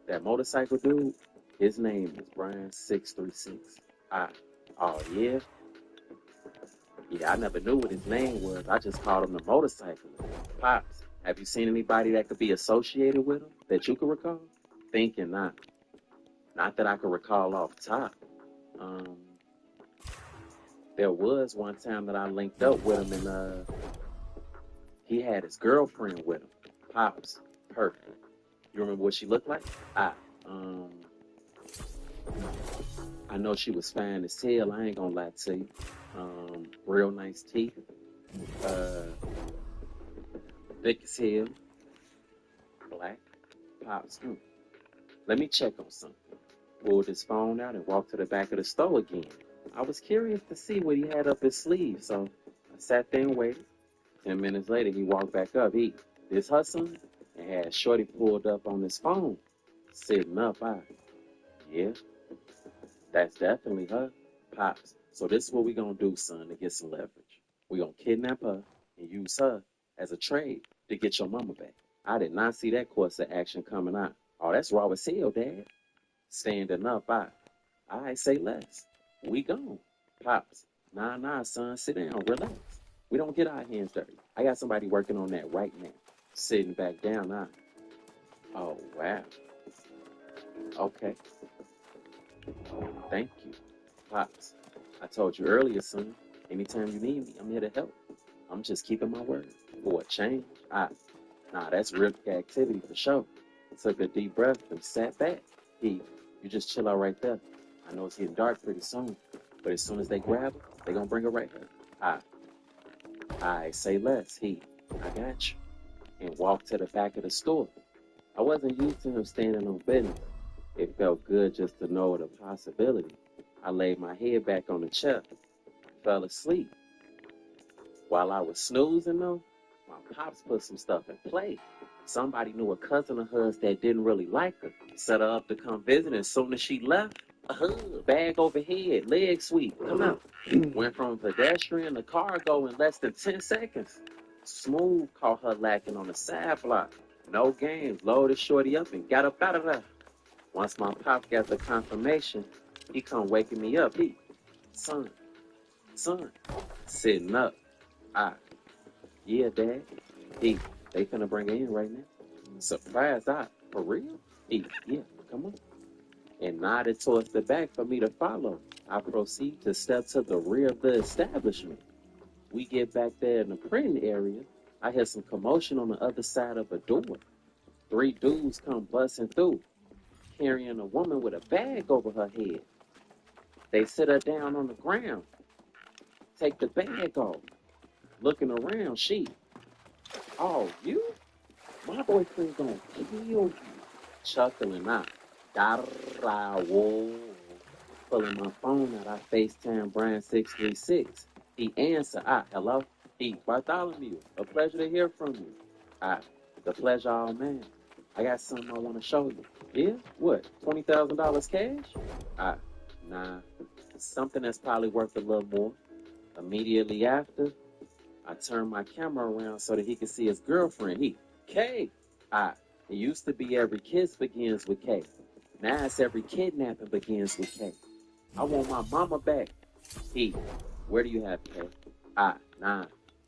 That motorcycle dude, his name is Brian 636. Oh yeah? Yeah, I never knew what his name was. I just called him the motorcyclist. Pops, have you seen anybody that could be associated with him that you can recall? Thinking not. Not that I can recall off top. There was one time that I linked up with him and he had his girlfriend with him. Pops, perfect. You remember what she looked like? I know she was fine as hell, I ain't gonna lie to you. Real nice teeth. Thick as hell. Black. Pops, let me check on something. Pulled his phone out and walked to the back of the store again. I was curious to see what he had up his sleeve, so I sat there and waited. 10 minutes later, he walked back up. This her son? And had Shorty pulled up on his phone. Sitting up, yeah, that's definitely her. Pops, so this is what we gonna do, son, to get some leverage. We gonna kidnap her and use her as a trade to get your mama back. I did not see that course of action coming out. Oh, that's raw as hell, Dad. Standing up, I say less. We gone. Pops, nah, son, sit down, relax. We don't get our hands dirty. I got somebody working on that right now. Sitting back down, oh, wow. Okay. Thank you. Pops, I told you earlier, son, anytime you need me, I'm here to help. I'm just keeping my word. For a change, that's real activity for sure. Took a deep breath and sat back. You just chill out right there. I know it's getting dark pretty soon, but as soon as they grab her, they gonna bring her right here. I say less. I got you. And walk to the back of the store. I wasn't used to him standing on business. It felt good just to know the possibility. I laid my head back on the chair, fell asleep. While I was snoozing though, my pops put some stuff in play. Somebody knew a cousin of hers that didn't really like her. Set her up to come visit, and as soon as she left, a hug, bag over head, leg sweep, come out. Went from pedestrian to cargo in less than 10 seconds. Smooth caught her lacking on the side block. No games, loaded shorty up and got up out of there. Once my pop got the confirmation, he come waking me up. He, son, sitting up. Yeah, Dad. He, they finna bring her in right now. Surprised, for real? He, yeah, come on. And nodded towards the back for me to follow. I proceed to step to the rear of the establishment. We get back there in the printing area. I hear some commotion on the other side of a door. 3 dudes come busting through, carrying a woman with a bag over her head. They sit her down on the ground, take the bag off. Looking around, she, oh, you? My boyfriend gonna kill you. Chuckling out. Whoa. Pulling my phone out, I FaceTime Brian 636. He answer, hello? He, Bartholomew, a pleasure to hear from you. The pleasure all man. I got something I want to show you. Yeah? What? $20,000 cash? Nah. Something that's probably worth a little more. Immediately after, I turned my camera around so that he could see his girlfriend. He, K. It used to be every kiss begins with K. Now it's every kidnapping begins with K. I want my mama back. He, where do you have K? Nah.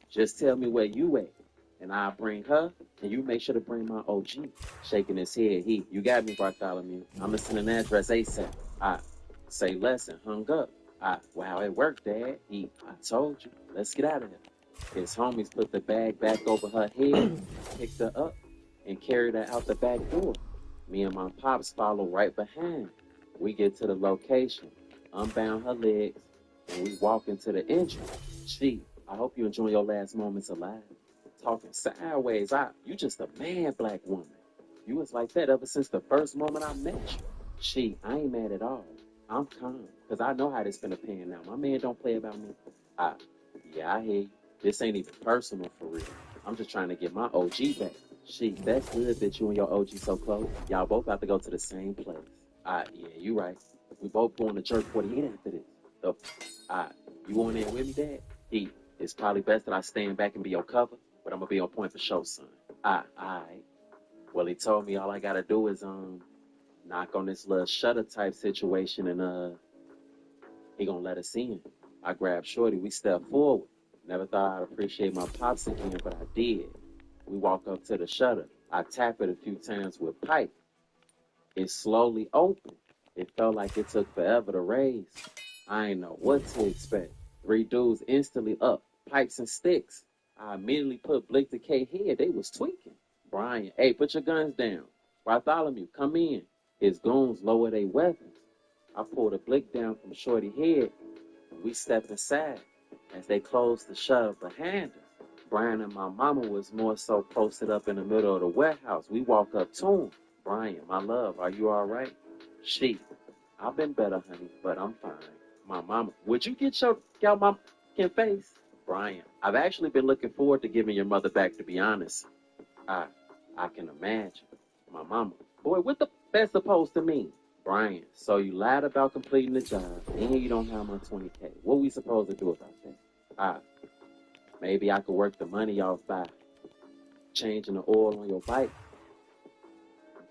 Just tell me where you at, and I'll bring her, and you make sure to bring my OG. Shaking his head. He, you got me, Bartholomew. I'ma send an address ASAP. Say less and hung up. Wow, it worked, Dad. He, I told you. Let's get out of here. His homies put the bag back over her head, picked her up, and carried her out the back door. Me and my pops follow right behind. We get to the location, unbound her legs, and we walk into the entrance. She, I hope you enjoy your last moments alive. Talking sideways, you just a mad black woman. You was like that ever since the first moment I met you. She, I ain't mad at all. I'm calm, because I know how this finna pan out. My man don't play about me. Yeah, I hear you. This ain't even personal for real. I'm just trying to get my OG back. She, that's good that you and your OG so close. Y'all both have to go to the same place. Yeah, you right. We both going to Jerk 48 after this. So, you want in with me, Dad? It's probably best that I stand back and be your cover, but I'm gonna be on point for show, son. Alright. Well, he told me all I gotta do is, knock on this little shutter type situation and, he gonna let us in. I grabbed Shorty, we stepped forward. Never thought I'd appreciate my pops again, but I did. We walk up to the shutter. I tap it a few times with pipe. It slowly opened. It felt like it took forever to raise. I ain't know what to expect. 3 dudes instantly up, pipes and sticks. I immediately put Blick to K head. They was tweaking. Brian, hey, put your guns down. Bartholomew, come in. His goons lower their weapons. I pulled a Blick down from Shorty head. We stepped inside. As they closed the shutter behind us, Brian and my mama was more so posted up in the middle of the warehouse. We walk up to him. Brian, my love, are you all right? She, I've been better, honey, but I'm fine. My mama, would you get your mama in face? Brian, I've actually been looking forward to giving your mother back, to be honest. I can imagine. My mama, boy, what the that's supposed to mean? Brian, so you lied about completing the job, and you don't have my 20K. What we supposed to do about that? Maybe I could work the money off by changing the oil on your bike,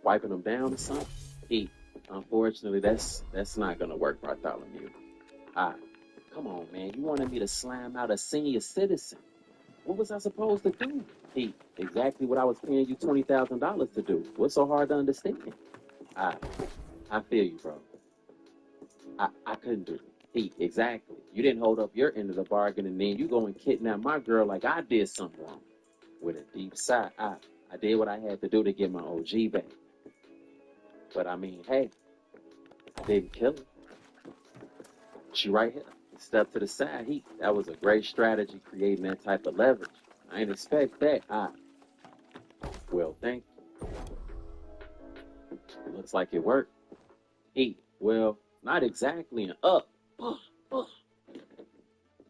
wiping them down or something. Unfortunately, that's not gonna work, Bartholomew. Come on, man. You wanted me to slam out a senior citizen. What was I supposed to do? Exactly what I was paying you $20,000 to do. What's so hard to understand? I feel you, bro. I couldn't do it. Exactly. You didn't hold up your end of the bargain, and then you go and kidnap my girl like I did something wrong. With a deep sigh, I did what I had to do to get my OG back. But I mean, hey, I didn't kill her. She right here. Step to the side. That was a great strategy, creating that type of leverage. I didn't expect that. Well, thank you. Looks like it worked. Well, not exactly an up.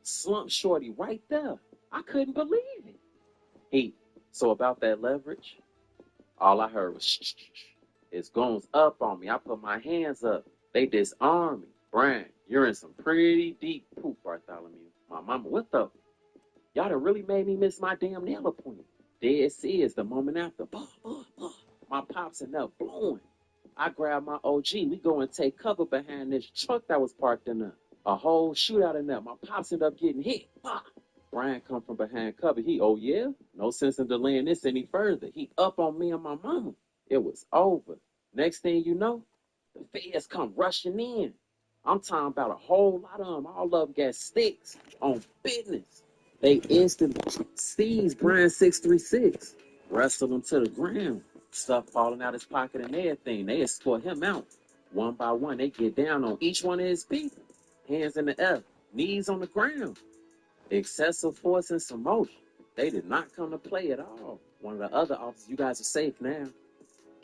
Slump shorty right there. I couldn't believe it. So about that leverage, all I heard was shh. It's goes up on me. I put my hands up. They disarm me. Brian, you're in some pretty deep poop, Bartholomew. My mama, what the? Y'all done really made me miss my damn nail appointment. Dead is the moment after. My pops in there blowing. I grab my OG. We go and take cover behind this truck that was parked in there. A whole shootout in there. My pops ended up getting hit. Brian come from behind cover. Oh yeah? No sense in delaying this any further. He up on me and my mama. It was over. Next thing you know, the feds come rushing in. I'm talking about a whole lot of them. All of them got sticks on business. They instantly seized Brian 636, wrestled him to the ground, stuff falling out his pocket and everything. They escort him out. One by one, they get down on each one of his people. Hands in the air, knees on the ground. Excessive force and some motion. They did not come to play at all. One of the other officers, you guys are safe now,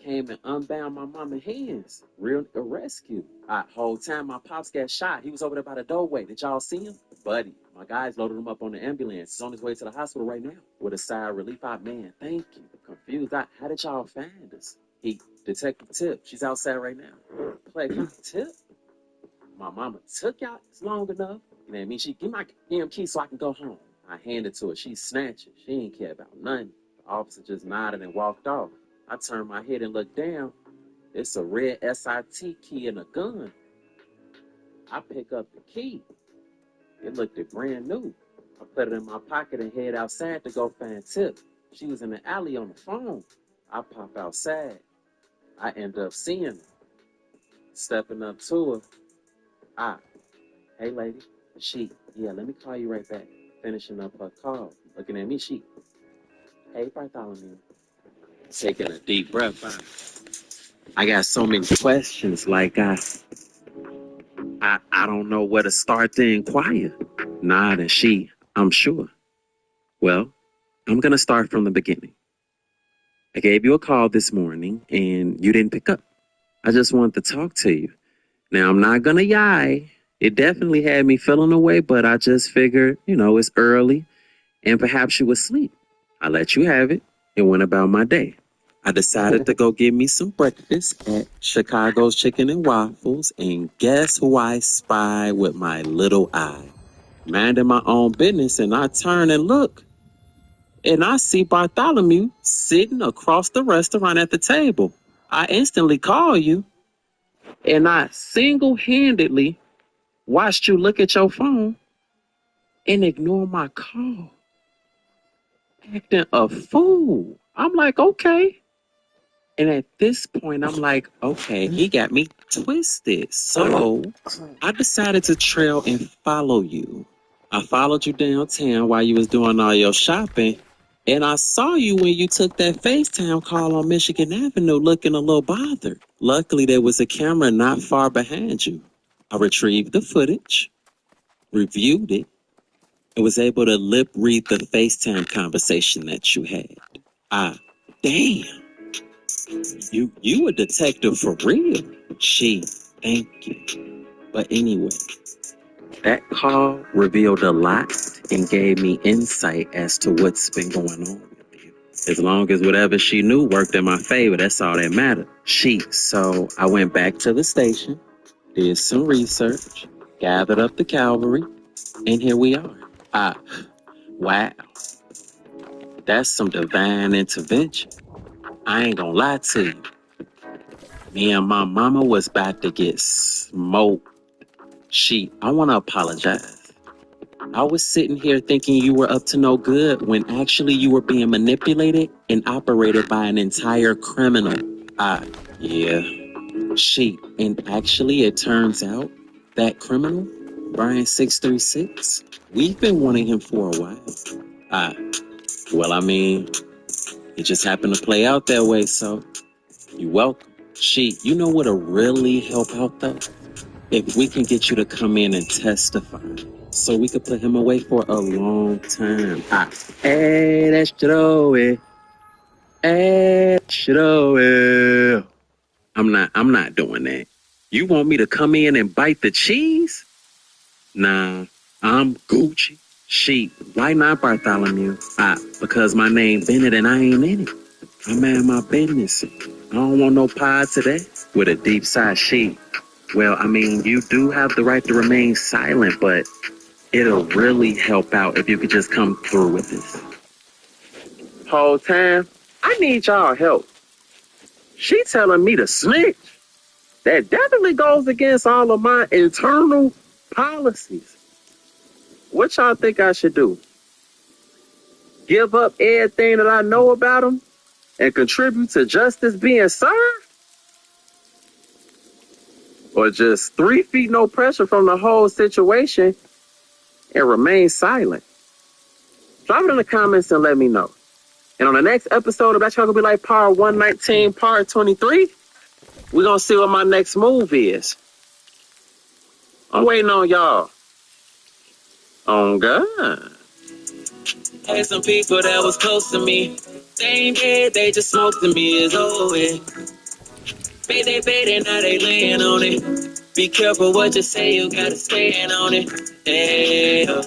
came and unbound my mama's hands. Real rescue. Whole time my pops got shot. He was over there by the doorway. Did y'all see him? Buddy, my guys loaded him up on the ambulance. He's on his way to the hospital right now with a sigh of relief. Man, thank you. Confused. How did y'all find us? Detective Tip. She's outside right now. Play Tip? My mama took y'all long enough. Man, she give my damn key so I can go home. I handed to her. She snatched it. She ain't care about nothing. The officer just nodded and walked off. I turned my head and looked down. It's a red SIT key and a gun. I pick up the key. It looked brand new. I put it in my pocket and head outside to go find Tip. She was in the alley on the phone. I pop outside. I end up seeing her. Stepping up to her. Hey lady. Let me call you right back. Finishing up her call. Looking at me, hey Bartholomew. Taking a deep breath. I got so many questions, like I don't know where to start to inquire. And I'm sure. Well, I'm gonna start from the beginning. I gave you a call this morning and you didn't pick up. I just wanted to talk to you. Now I'm not gonna lie. It definitely had me feeling away, but I just figured, it's early and perhaps you were asleep. I let you have it and went about my day. I decided to go get me some breakfast at Chicago's Chicken and Waffles, and guess who I spy with my little eye? Minding my own business, and I turn and look, and I see Bartholomew sitting across the restaurant at the table. I instantly call you, and I single-handedly watched you look at your phone and ignore my call. Acting a fool. I'm like, okay. And at this point, I'm like, okay, he got me twisted. So I decided to trail and follow you. I followed you downtown while you was doing all your shopping. And I saw you when you took that FaceTime call on Michigan Avenue looking a little bothered. Luckily, there was a camera not far behind you. I retrieved the footage, reviewed it, and was able to lip read the FaceTime conversation that you had. Damn. You a detective for real. Thank you. But anyway, that call revealed a lot and gave me insight as to what's been going on with you. As long as whatever she knew worked in my favor, that's all that mattered. So I went back to the station, did some research, gathered up the cavalry, and here we are. Wow. That's some divine intervention. I ain't gonna lie to you. Me and my mama was about to get smoked. I want to apologize. I was sitting here thinking you were up to no good when actually you were being manipulated and operated by an entire criminal. Yeah. And actually it turns out that criminal, Brian 636, we've been wanting him for a while. Well, I mean, it just happened to play out that way, so you're welcome. You know what'll really help out though? If we can get you to come in and testify, so we could put him away for a long time. Hey, that's Joey. Hey, Joey. I'm not doing that. You want me to come in and bite the cheese? Nah, I'm Gucci. Sheep. Why not Bartholomew? Because my name Bennett and I ain't in it. I'm at my business. I don't want no pod today. With a deep side sheep. Well, I mean, you do have the right to remain silent, but it'll really help out if you could just come through with this. Whole time, I need y'all help. She telling me to snitch. That definitely goes against all of my internal policies. What y'all think I should do? Give up everything that I know about him and contribute to justice being served? Or just 3 feet no pressure from the whole situation and remain silent? Drop it in the comments and let me know. And on the next episode of That Y'all Gonna Be Like Part 119, Part 23, we're gonna see what my next move is. I'm waiting on y'all. On God. Had some people that was close to me. They ain't dead, they just smoked to me. It's over. Baby, now they laying on it. Be careful what you say, you gotta stand on it. Yeah,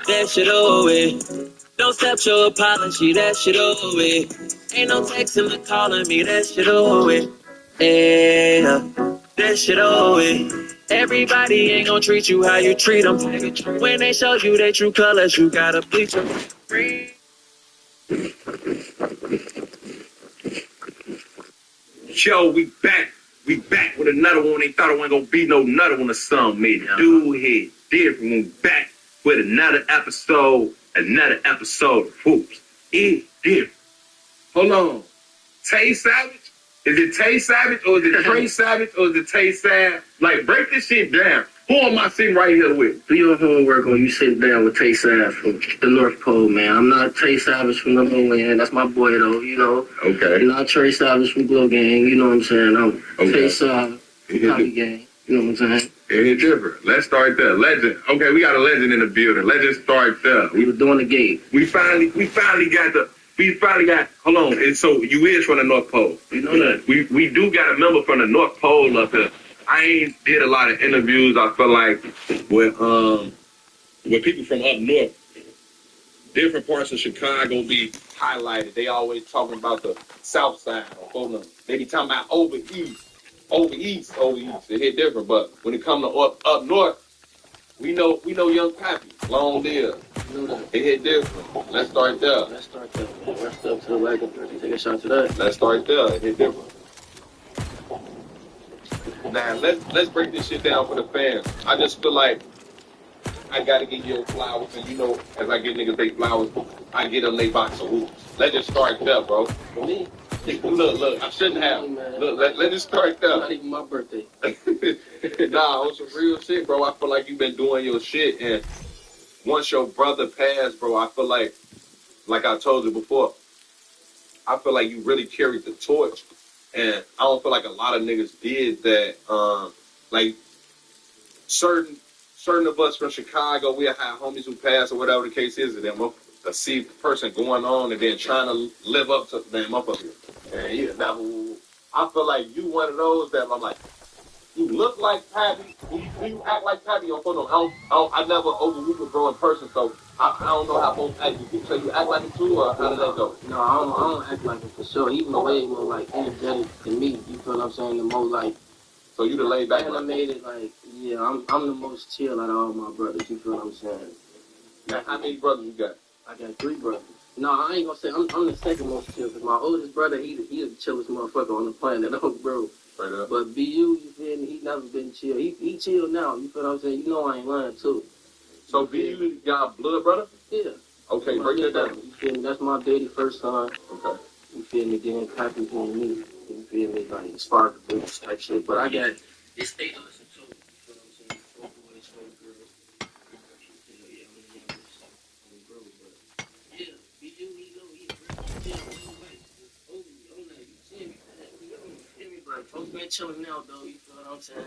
that shit over. Don't accept your apology, that shit over. Ain't no texting or calling me, that shit over. Yeah, that shit over. Everybody ain't gonna treat you how you treat them. When they show you their true colors, you gotta bleach them. Yo, we back. We back with another one. They thought it wasn't gonna be no another one or something, man. Dude here, different. We back with another episode of Hoops. It's different. Hold on. Tay Savage? Is it Tay Savage or is it Trey Savage or is it Tay Savage? Like, break this shit down. Who am I sitting right here with? Do your homework or you sit down with Tay Savage from the North Pole, man. I'm not Tay Savage from the lowland. That's my boy, though, you know. Okay. I'm not Trey Savage from Glow Gang, you know what I'm saying. I'm Tay Savage from Copy Gang, you know what I'm saying. It's different. Let's start there. Legend. Okay, we got a legend in the building. Let's just start there. We were doing the gate. We finally got, hold on, and so you is from the North Pole. You know that. We do got a member from the North Pole up here. I ain't did a lot of interviews, I feel like, with people from up north. Different parts of Chicago be highlighted. They always talking about the south side. They be talking about over east. It hit different, but when it come to up north, we know Young Pappy. Long live. It hit different. Let's start there. Rest up to the wagon. Take a shot to that. Let's start there. It hit different. Now let's break this shit down for the fans. I just feel like I gotta get your flowers, and you know, as I get niggas they flowers, I get them they box of hoops. Let's just start there, bro. For me? Look, I shouldn't have. Look, let's just start there. Not even my birthday. Nah, on some real shit, bro. I feel like you've been doing your shit, and once your brother passed, bro, I feel like I told you before, I feel like you really carried the torch, and I don't feel like a lot of niggas did that. Like certain of us from Chicago, we have homies who passed or whatever the case is, and then we'll see the person going on and then trying to live up to them up here. And yeah, now I feel like you one of those that I'm like, you look like Pappy, you act like Pappy on photo. I never overlooked a bro in person, so I don't know how folks act. So you act like it too, or how did that go? No, I don't act like it for sure. Even way more like energetic than me. You feel what I'm saying? The more like. So you the laid back. And I made it like, yeah, I'm the most chill out of all my brothers. You feel what I'm saying? Now, how many brothers you got? I got 3 brothers. No, I ain't gonna say I'm the second most chill because my oldest brother he the chillest motherfucker on the planet, bro. Right up. But BU, you feel me? He never been chill. He chill now. You feel what I'm saying? You know I ain't lying too. So BU got blood brother? Yeah. Okay, break that down. You feel me? That's my daddy first son. Okay. You feel me? Then Pappy and me. You feel me? Like spark boots type shit. But I got this state to listen to. You feel what I'm saying? 4 boys, 4 girls. Yeah, I'm the youngest. Bro, but yeah, BU, he know he But folks been chilling now, though. You feel what I'm saying?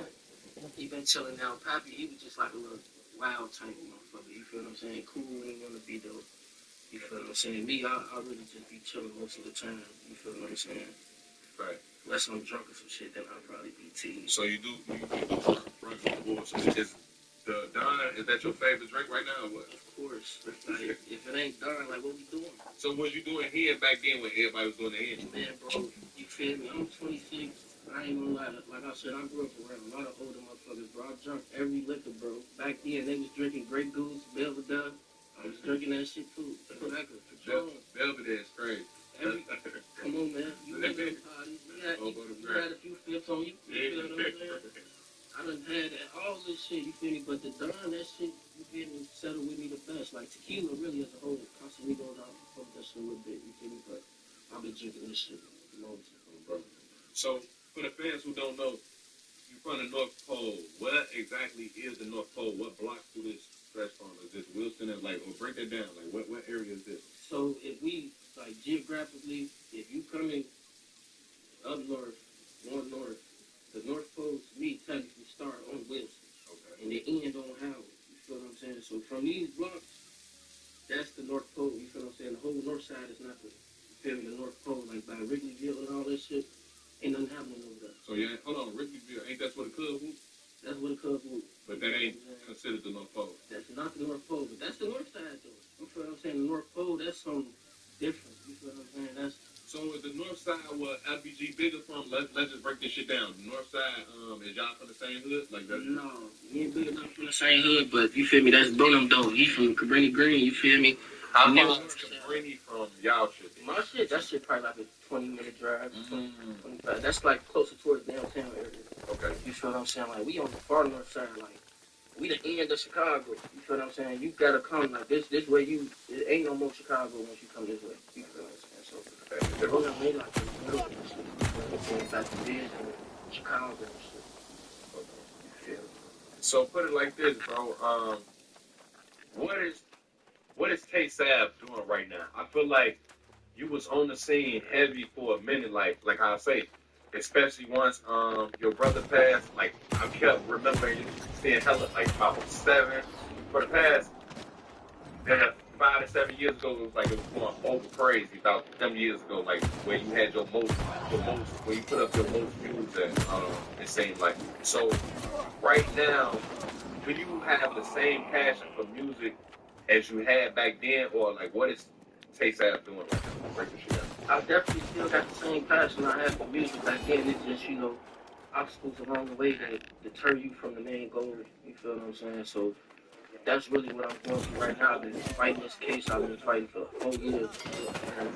He been chilling now. Pappy, he was just like a little wild type motherfucker. You feel what I'm saying? Cool, ain't wanna be though. You feel what I'm saying? Me, I really just be chilling most of the time. You feel what I'm saying? Right. unless I'm drunk or some shit, then I'll probably be tea. So you do run before. So is the Don, is that your favorite drink right now or what? Of course. Like, if it ain't Don, like, what we doing? So was you doing here back then when everybody was doing the hand? Man, bro, you feel me? I'm 26. I ain't gonna lie. Like I said, I grew up around a lot of older motherfuckers, bro. I drank every liquor, bro. Back then, they was drinking Grey Goose, Belvedere. I was drinking that shit too. Belvedere is crazy. Come on, man. You went to the parties. You had a few flips on you. You feel what I'm saying? I done had all this shit, you feel me? But the Don, that shit, you feel me, settled with me the best. Like tequila, really, as a whole, constantly goes out and fuck that shit a little bit, you feel me? But I've been drinking this shit for a long time, bro. So, for the fans who don't know, you're from the North Pole. What exactly is the North Pole? What blocks through this stretch from? Is this Wilson and like, or break that down? Like, what area is this? So, if we, like, geographically, if you coming up north, going north, the North Pole, to me, technically start on Wilson. Okay. And the end on Howard. You feel what I'm saying? So from these blocks, that's the North Pole. You feel what I'm saying? The whole north side is not the, you feel me, the North Pole, like by Wrigleyville and all that shit. Ain't nothing happening over there. So yeah, hold on, Wrigleyville, ain't that what the Cubs whoop? That's what the Cubs whoop. But that ain't considered the North Pole. That's not the North Pole, but that's the north side though. You feel what I'm saying? The North Pole, that's something different. You feel what I'm saying? That's so is the north side where LBG bigger from? Let's just break this shit down. The north side, is y'all from the same hood? Like that? No, we ain't big enough from the same hood, but you feel me? That's Bonham though. He from Cabrini Green. You feel me? How far is Cabrini from y'all shit? My shit, that shit probably like a 20-minute drive, 25. That's like closer towards downtown area. Okay. You feel what I'm saying? Like we on the far north side, like we the end of Chicago. You feel what I'm saying? You gotta come like this way. It ain't no more Chicago once you come this way. You feel what I'm saying? So we're gonna make like the middle and shit. You feel me? Back to Biz and Chicago and shit. Okay. Yeah. So put it like this, bro. What is K-Sab doing right now? I feel like you was on the scene heavy for a minute, like I say, especially once your brother passed. Like I kept remembering seeing hella like about 7 for the past 5 to 7 years ago. It was like it was going over crazy. About 7 years ago, like where you had your most where you put up your most views at. It seemed like so. Right now, do you have the same passion for music as you had back then, or like what is K-Sab doing right now? Break the shit down. I definitely still got the same passion I had for music back then. It's just, you know, obstacles along the way that deter you from the main goal. You feel what I'm saying? So that's really what I'm going through right now. I've been fighting this case. I've been fighting for 4 years. And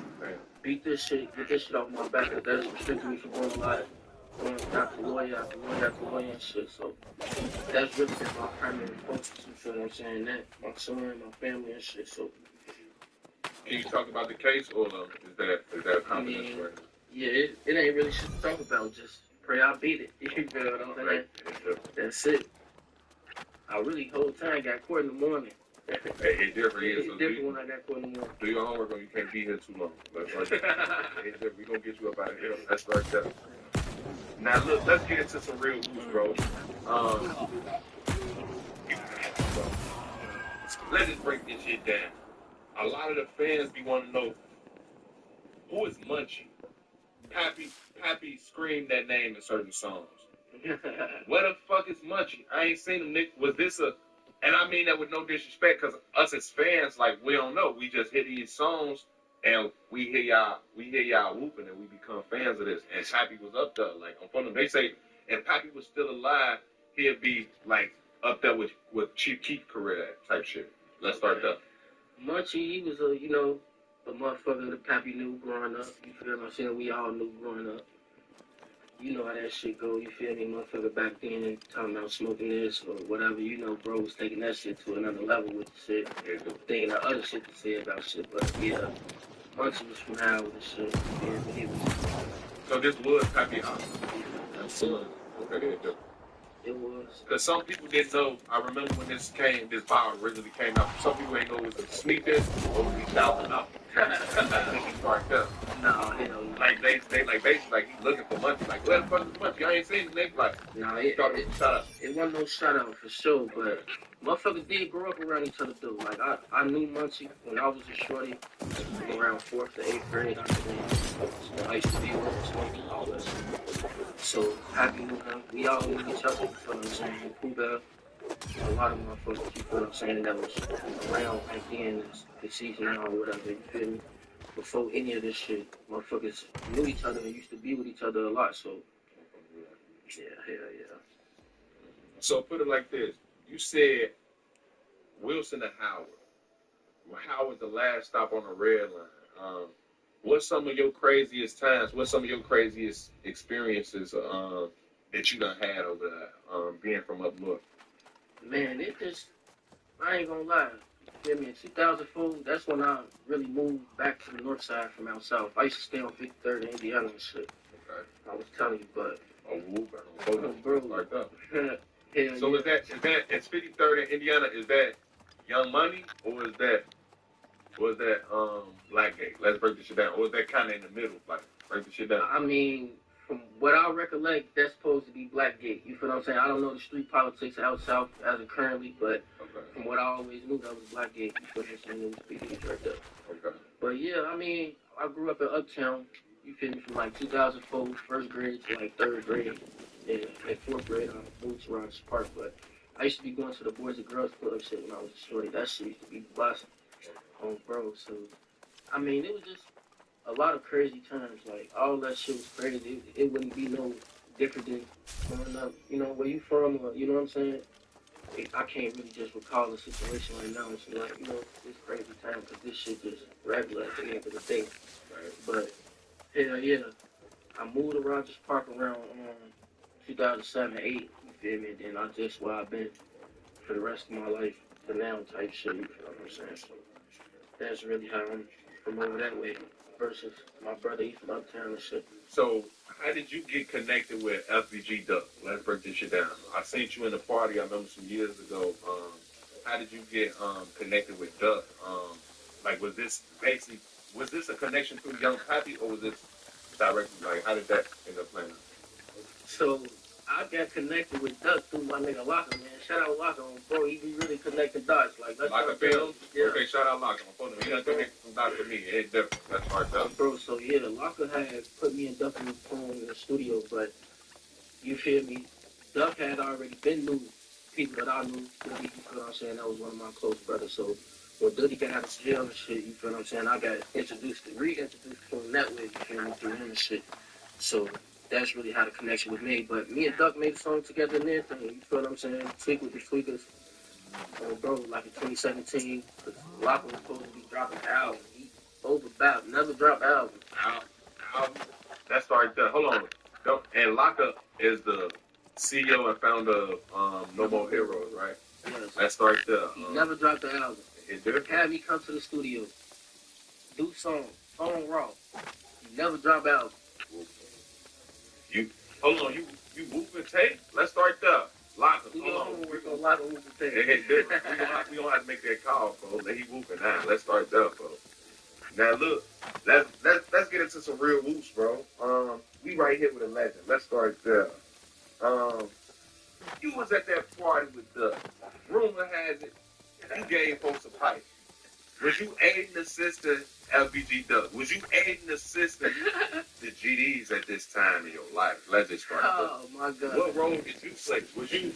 beat this shit, get this shit off my back. That's restricting me from going a lot. Going after lawyer after lawyer after lawyer and shit. So that's really been my primary focus. You feel what I'm saying? That my son, my family and shit. So can you talk about the case, or is that confidential right now? Yeah, it ain't really shit to talk about. Just pray I beat it. You feel what I'm saying? Right. That's it. I really whole time got court in the morning. It different is. It's different when I got court in the morning. Do your homework or you can't be here too long. We're gonna get you up out of here. That's right there. Now look, let's get into some real news, bro. Let's just break this shit down. A lot of the fans be wanting to know who is Munchie. Pappy screamed that name in certain songs. Where the fuck is Munchie? I ain't seen him, Nick. Was this a... And I mean that with no disrespect, because us as fans, like, we don't know. We just hear these songs, and we hear y'all whooping, and we become fans of this. And Pappy was up there. Like, on front of them, they say, if Pappy was still alive, he'd be, like, up there with Chief Keef career type shit. Let's start there. Munchie, he was a motherfucker that Pappy knew growing up. You feel what I'm saying? We all knew growing up. You know how that shit go, you feel me? Motherfucker back then talking about smoking this or whatever, you know, bro was taking that shit to another level with the shit. Thinking of other shit to say about shit, but yeah, Munchie was from Howard and shit. Yeah, he was. So this was Pappy house. Absolutely. Okay, it was. Because some people didn't know. I remember when this vial originally came out. Some people ain't know it was a sneak this or was he shouting out. Fucked up. No, hell no. Like they like basically like he's looking for Munchie. Like where the fuck is Munchie? I ain't seen him. They like No, shut up. it wasn't no shout out for sure, but motherfuckers did grow up around each other though. Like I knew Munchie when I was a shorty, around 4th to 8th grade. I used to be with him, smoking all that shit. So happy knew him. We all knew each other. You feel what I'm saying? Pooh Bell. A lot of motherfuckers, you feel what I'm saying, that was around back then, the season now or whatever, you feel me? Before any of this shit, motherfuckers knew each other and used to be with each other a lot, so, yeah, hell yeah. So put it like this. You said Wilson to Howard. Howard the last stop on the red line. What's some of your craziest times? What's some of your craziest experiences that you done had over there, being from up north? Man, it just, I ain't gonna lie. You feel me? In 2004, that's when I really moved back to the north side from out south. I used to stay on 53rd in Indiana and shit. Okay. I was telling you, but. Bro, like that. Hell so yeah. is that 53rd in Indiana? Is that Young Money or is that Blackgate? Let's break this shit down. Or is that kind of in the middle? Like break the shit down. I mean, from what I recollect, that's supposed to be Blackgate. You feel what I'm saying? I don't know the street politics out south as of currently, but from what I always knew, that was Blackgate. You feel what I'm saying? It was big right there. Okay. But yeah, I mean, I grew up in Uptown. You feel me? From like 2004, first grade to like 3rd grade. And like 4th grade, I moved to Rogers Park. But I used to be going to the Boys and Girls Club shit when I was a shorty. That shit used to be busting on bro. So, I mean, it was just a lot of crazy times. Like, all that shit was crazy. It wouldn't be no different than growing up, you know, where you from, or, you know what I'm saying? I can't really just recall the situation right now and say, like, you know, it's crazy time because this shit just regular at the end of the day. Right? But, hell yeah, I moved to Rogers Park around 2007, 8, you feel me? And then I just where I've been for the rest of my life, the now type shit, you feel what I'm saying? So that's really how I'm from over that way versus my brother, he from Uptown and shit. So how did you get connected with FBG Duck? Let's break this shit down. I seen you in the party, I remember some years ago. How did you get connected with Duck? Like, was this a connection through Young Pappy, or was this directly, like, how did that end up playing? So I got connected with Duck through my nigga Locka, man. Shout out Locka, bro. He be really connecting dots. Like, let's Locka Films? Yeah. Okay, shout out Locka. He done connected some dots with me. It's different. That's hard stuff. Bro, so yeah, Locka had put me and Duck in the studio, but you feel me? Duck had already been new people that I knew. You know what I'm saying? That was one of my close brothers. So when Duddy got out of jail and shit, you feel what I'm saying? I got reintroduced to him that way, you feel me, through him and shit. So that's really how the connection was made. But me and Duck made a song together and everything. You feel what I'm saying? Tweak with the Tweakers. Bro, like in 2017, Locka was supposed to be dropping an album. He overbound, never dropped album. That's right there. Hold on. And Locka is the CEO and founder of No More Heroes, right? Yes. That's right there. He never dropped the album. He did? Had me come to the studio, do song raw. He never dropped album. Hold on, you moving tape? Let's start there. Locka, hold on. We're gonna lock him with the tape. We gonna have to make that call, folks. He whooping now. Let's start there, folks. Now look, let's get into some real whoops, bro. We right here with a legend. Let's start there. You was at that party with the rumor has it you gave folks a pipe. Was you aiding the sister LBG Duck? Was you aiding the sister the GDs at this time in your life? Let's just start. Oh my God. What role did you play? Was you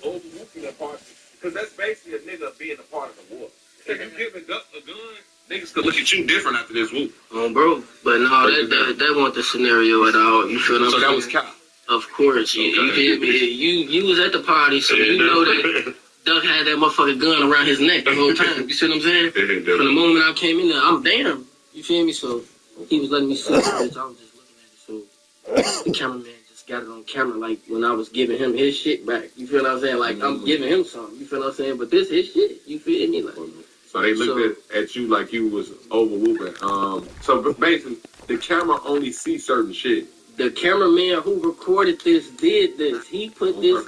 overwhelming that part? Because that's basically a nigga being a part of the war. If you giving Duck a gun, niggas could look at you different after this whoop. Bro, but no, that wasn't the scenario at all. You feel what I'm saying? So that was Cal. Of course, you feel me? You was at the party, so you know that Duck had that motherfucking gun around his neck the whole time. You see what I'm saying? From the moment I came in there, I'm damn. You feel me? So he was letting me see it. I was just looking at it. So the cameraman just got it on camera, like when I was giving him his shit back. You feel what I'm saying? Like I'm giving him something. You feel what I'm saying? But this his shit. You feel me? Like. So they looked at you like you was over whooping. So basically, the camera only sees certain shit. The cameraman who recorded this did this. He put this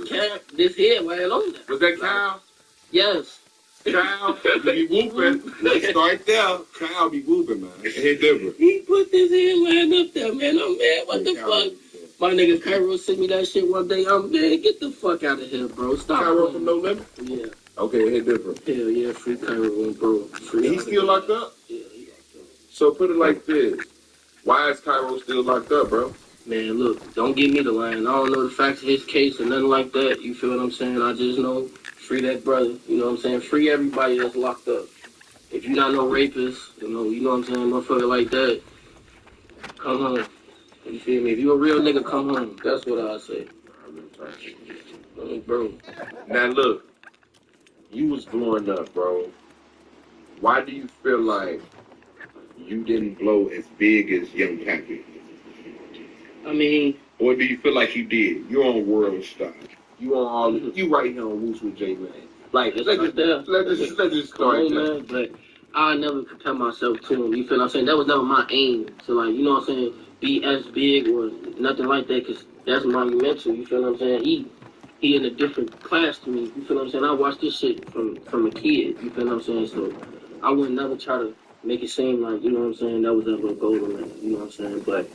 head right on there. Was that Cal? Yes. Kyle, you be whooping. Let's start there. Kyle be whooping, man. Hit different. He put this headline up there, man. I'm mad. What the fuck? My nigga Cairo sent me that shit one day. I'm man, get the fuck out of here, bro. Stop. Cairo from No Limit? Yeah. Okay, hit different. Hell yeah, free Cairo, bro. Free. He's still locked up? Yeah, he locked up. So put it like this. Why is Cairo still locked up, bro? Man, look, don't give me the line. I don't know the facts of his case or nothing like that. You feel what I'm saying? I just know, free that brother. You know what I'm saying? Free everybody that's locked up. If you not no rapist, you know what I'm saying? Motherfucker like that, come home. You feel me? If you a real nigga, come home. That's what I say. Bro. Now look, you was blowing up, bro. Why do you feel like you didn't blow as big as Young Pappy? I mean, or do you feel like you did? You're on World Star. You on all. You right here on Woods with J Man. Like let's just start there. Man, but I never compare myself to him. You feel what I'm saying? That was never my aim to like, you know what I'm saying, be as big or nothing like that. Cause that's monumental. You feel what I'm saying? He in a different class to me. You feel what I'm saying? I watched this shit from a kid. You feel what I'm saying? So I would never try to make it seem like, you know what I'm saying, that was ever a goal of mine. You know what I'm saying? But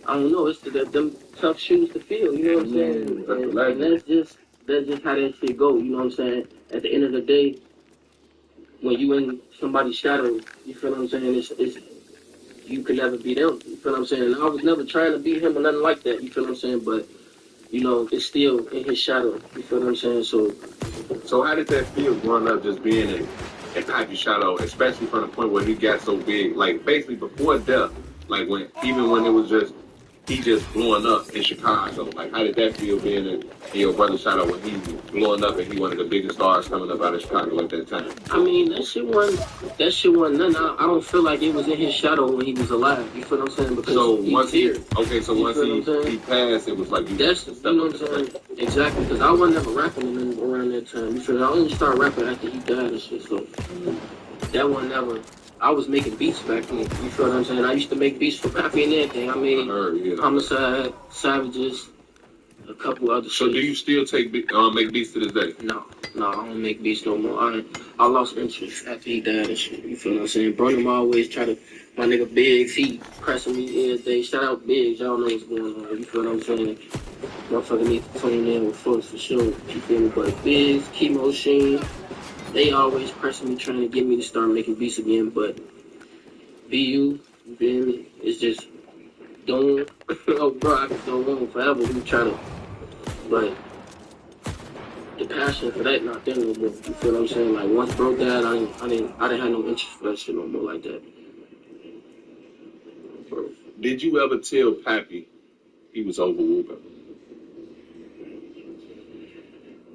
I don't know. It's them tough shoes to fill. You know what I'm saying? And that's just how that shit go. You know what I'm saying? At the end of the day, when you in somebody's shadow, you feel what I'm saying? It's you can never be them. You feel what I'm saying? And I was never trying to be him or nothing like that. You feel what I'm saying? But you know, it's still in his shadow. You feel what I'm saying? So how did that feel growing up, just being in Pappy's shadow, especially from the point where he got so big, like basically before death, like when it was just he just blowing up in Chicago. Like, how did that feel being in your brother's shadow when he was blowing up and he one of the biggest stars coming up out of Chicago at that time? I mean, that shit wasn't nothing. I don't feel like it was in his shadow when he was alive. You feel what I'm saying? Because once he passed, it was like that's, you know what I'm saying? Exactly, because I wasn't ever rapping around that time. You feel me? I only started rapping after he died and shit, so that one never. I was making beats back then. You feel what I'm saying? I used to make beats for Pappy and everything. I mean, Homicide, Savages, a couple other. So do you still make beats to this day? No, I don't make beats no more. I lost interest after he died and shit. You feel what I'm saying? Burnham always try to. My nigga Biggs, he pressing me every day. Shout out Biggs, y'all know what's going on. You feel what I'm saying? Motherfucker need to tune in with folks for sure. You feel me? But Biggs, Chemo Sheen, they always pressing me, trying to get me to start making beats again. But BU, you feel me? It's just don't. Oh, bro, I can go on forever. We try to, but the passion for that not there no more. You feel what I'm saying? Like once bro died, I didn't have no interest for that shit no more like that. Bro, did you ever tell Pappy he was over whooping?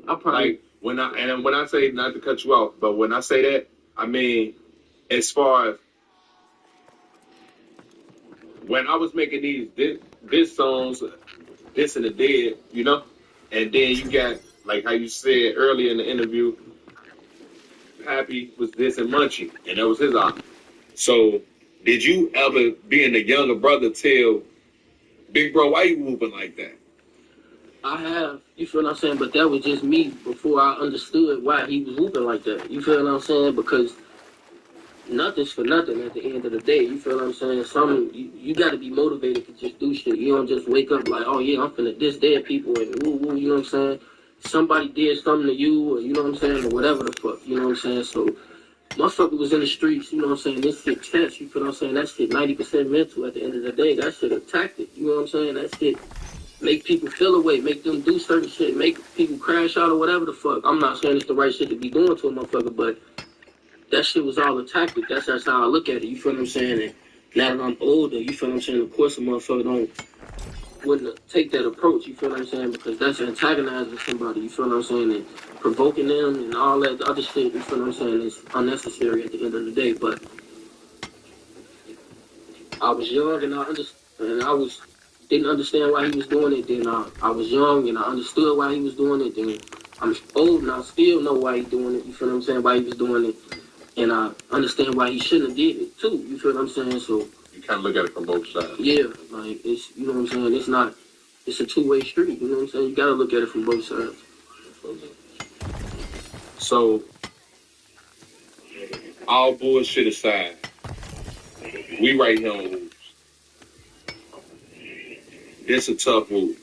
I probably when I say, not to cut you off, but when I say that, I mean as far as when I was making this songs, This and the Dead, you know, and then you got, like how you said earlier in the interview, Pappy was this and Munchie, and that was his album. So did you ever, being a younger brother, tell Big Bro, why you moving like that? I have, you feel what I'm saying? But that was just me before I understood why he was whooping like that. You feel what I'm saying? Because nothing's for nothing at the end of the day. You feel what I'm saying? You got to be motivated to just do shit. You don't just wake up like, oh yeah, I'm finna diss dead people and woo woo. You know what I'm saying? Somebody did something to you, or you know what I'm saying, or whatever the fuck. You know what I'm saying? So, motherfucker was in the streets. You know what I'm saying? This shit test. You feel what I'm saying? That shit 90% mental. At the end of the day, that shit a tactic. You know what I'm saying? That shit make people feel away, make them do certain shit, make people crash out or whatever the fuck. I'm not saying it's the right shit to be doing to a motherfucker, but that shit was all a tactic. That's how I look at it. You feel what I'm saying? And now that I'm older, you feel what I'm saying? Of course, a motherfucker wouldn't take that approach. You feel what I'm saying? Because that's antagonizing somebody. You feel what I'm saying? And provoking them and all that other shit. You feel what I'm saying? It's unnecessary at the end of the day. But I was young and I didn't understand why he was doing it. Then I was young and I understood why he was doing it. Then I'm old and I still know why he's doing it. You feel what I'm saying? Why he was doing it. And I understand why he shouldn't have did it too. You feel what I'm saying? So you kind of look at it from both sides. Yeah, like it's, you know what I'm saying? It's a two-way street. You know what I'm saying? You gotta look at it from both sides. So all bullshit aside, we right here on Woods. This a tough move.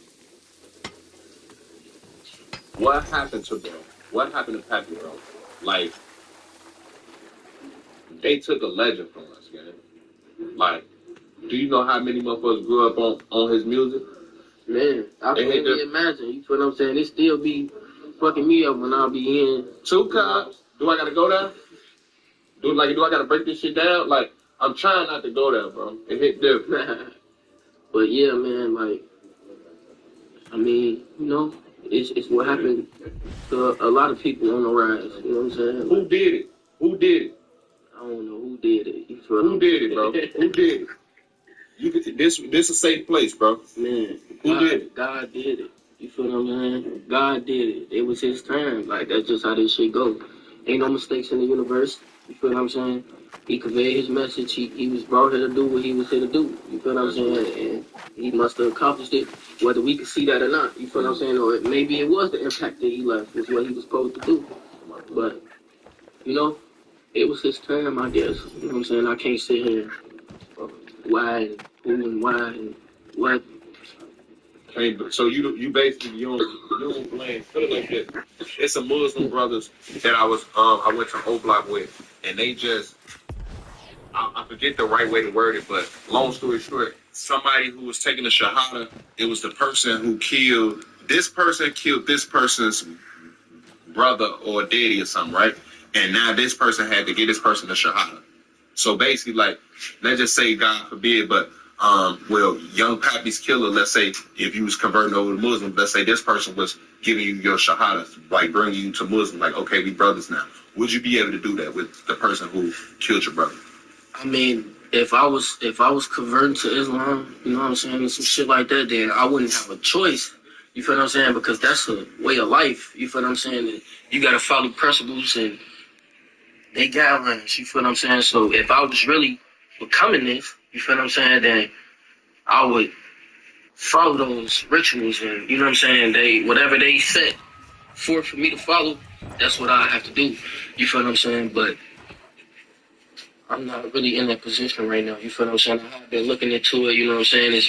What happened to bro? What happened to Pappy, bro? Like, they took a legend from us, man. Like, do you know how many motherfuckers grew up on his music? Man, I can only imagine. You feel what I'm saying? It still be fucking me up when I'll be in. 2 Cups. Do I gotta go there? Do I gotta break this shit down? Like, I'm trying not to go there, bro. It hit different. But yeah, man, like, I mean, you know, it's what happened to a lot of people on the rise. You know what I'm saying? Who did it? Who did it? I don't know who did it. You feel Who did it, bro? Who did it? You could, this a safe place, bro. Man, who did it? God did it. You feel what I'm saying? God did it. It was his turn. Like, that's just how this shit go. Ain't no mistakes in the universe. You feel what I'm saying? He conveyed his message. He was brought here to do what he was here to do. You feel what I'm saying? And he must have accomplished it, whether we can see that or not. You feel what I'm saying? Or maybe it was the impact that he left, was what he was supposed to do. But, you know, it was his turn, I guess. You know what I'm saying? I can't sit here why and who and why and what. Hey, so you basically you don't blame. Put it like this. It's some Muslim brothers that I went to O Block with, and they just I forget the right way to word it, but long story short, somebody who was taking the shahada, it was the person who killed this person's brother or daddy or something, right? And now this person had to get this person the shahada. So basically, like, let's just say, God forbid, but young Pappy's killer, let's say, if you was converting over to Muslim, let's say this person was giving you your shahada, like bringing you to Muslim, like, okay, we brothers now. Would you be able to do that with the person who killed your brother? I mean, if I was converting to Islam, you know what I'm saying, and some shit like that, then I wouldn't have a choice. You feel what I'm saying? Because that's a way of life. You feel what I'm saying? And you gotta follow principles and they guidelines. You feel what I'm saying? So if I was really becoming this, you feel what I'm saying, then I would follow those rituals and, you know what I'm saying, whatever they set forth for me to follow, that's what I have to do. You feel what I'm saying? But I'm not really in that position right now. You feel what I'm saying? I've been looking into it, you know what I'm saying?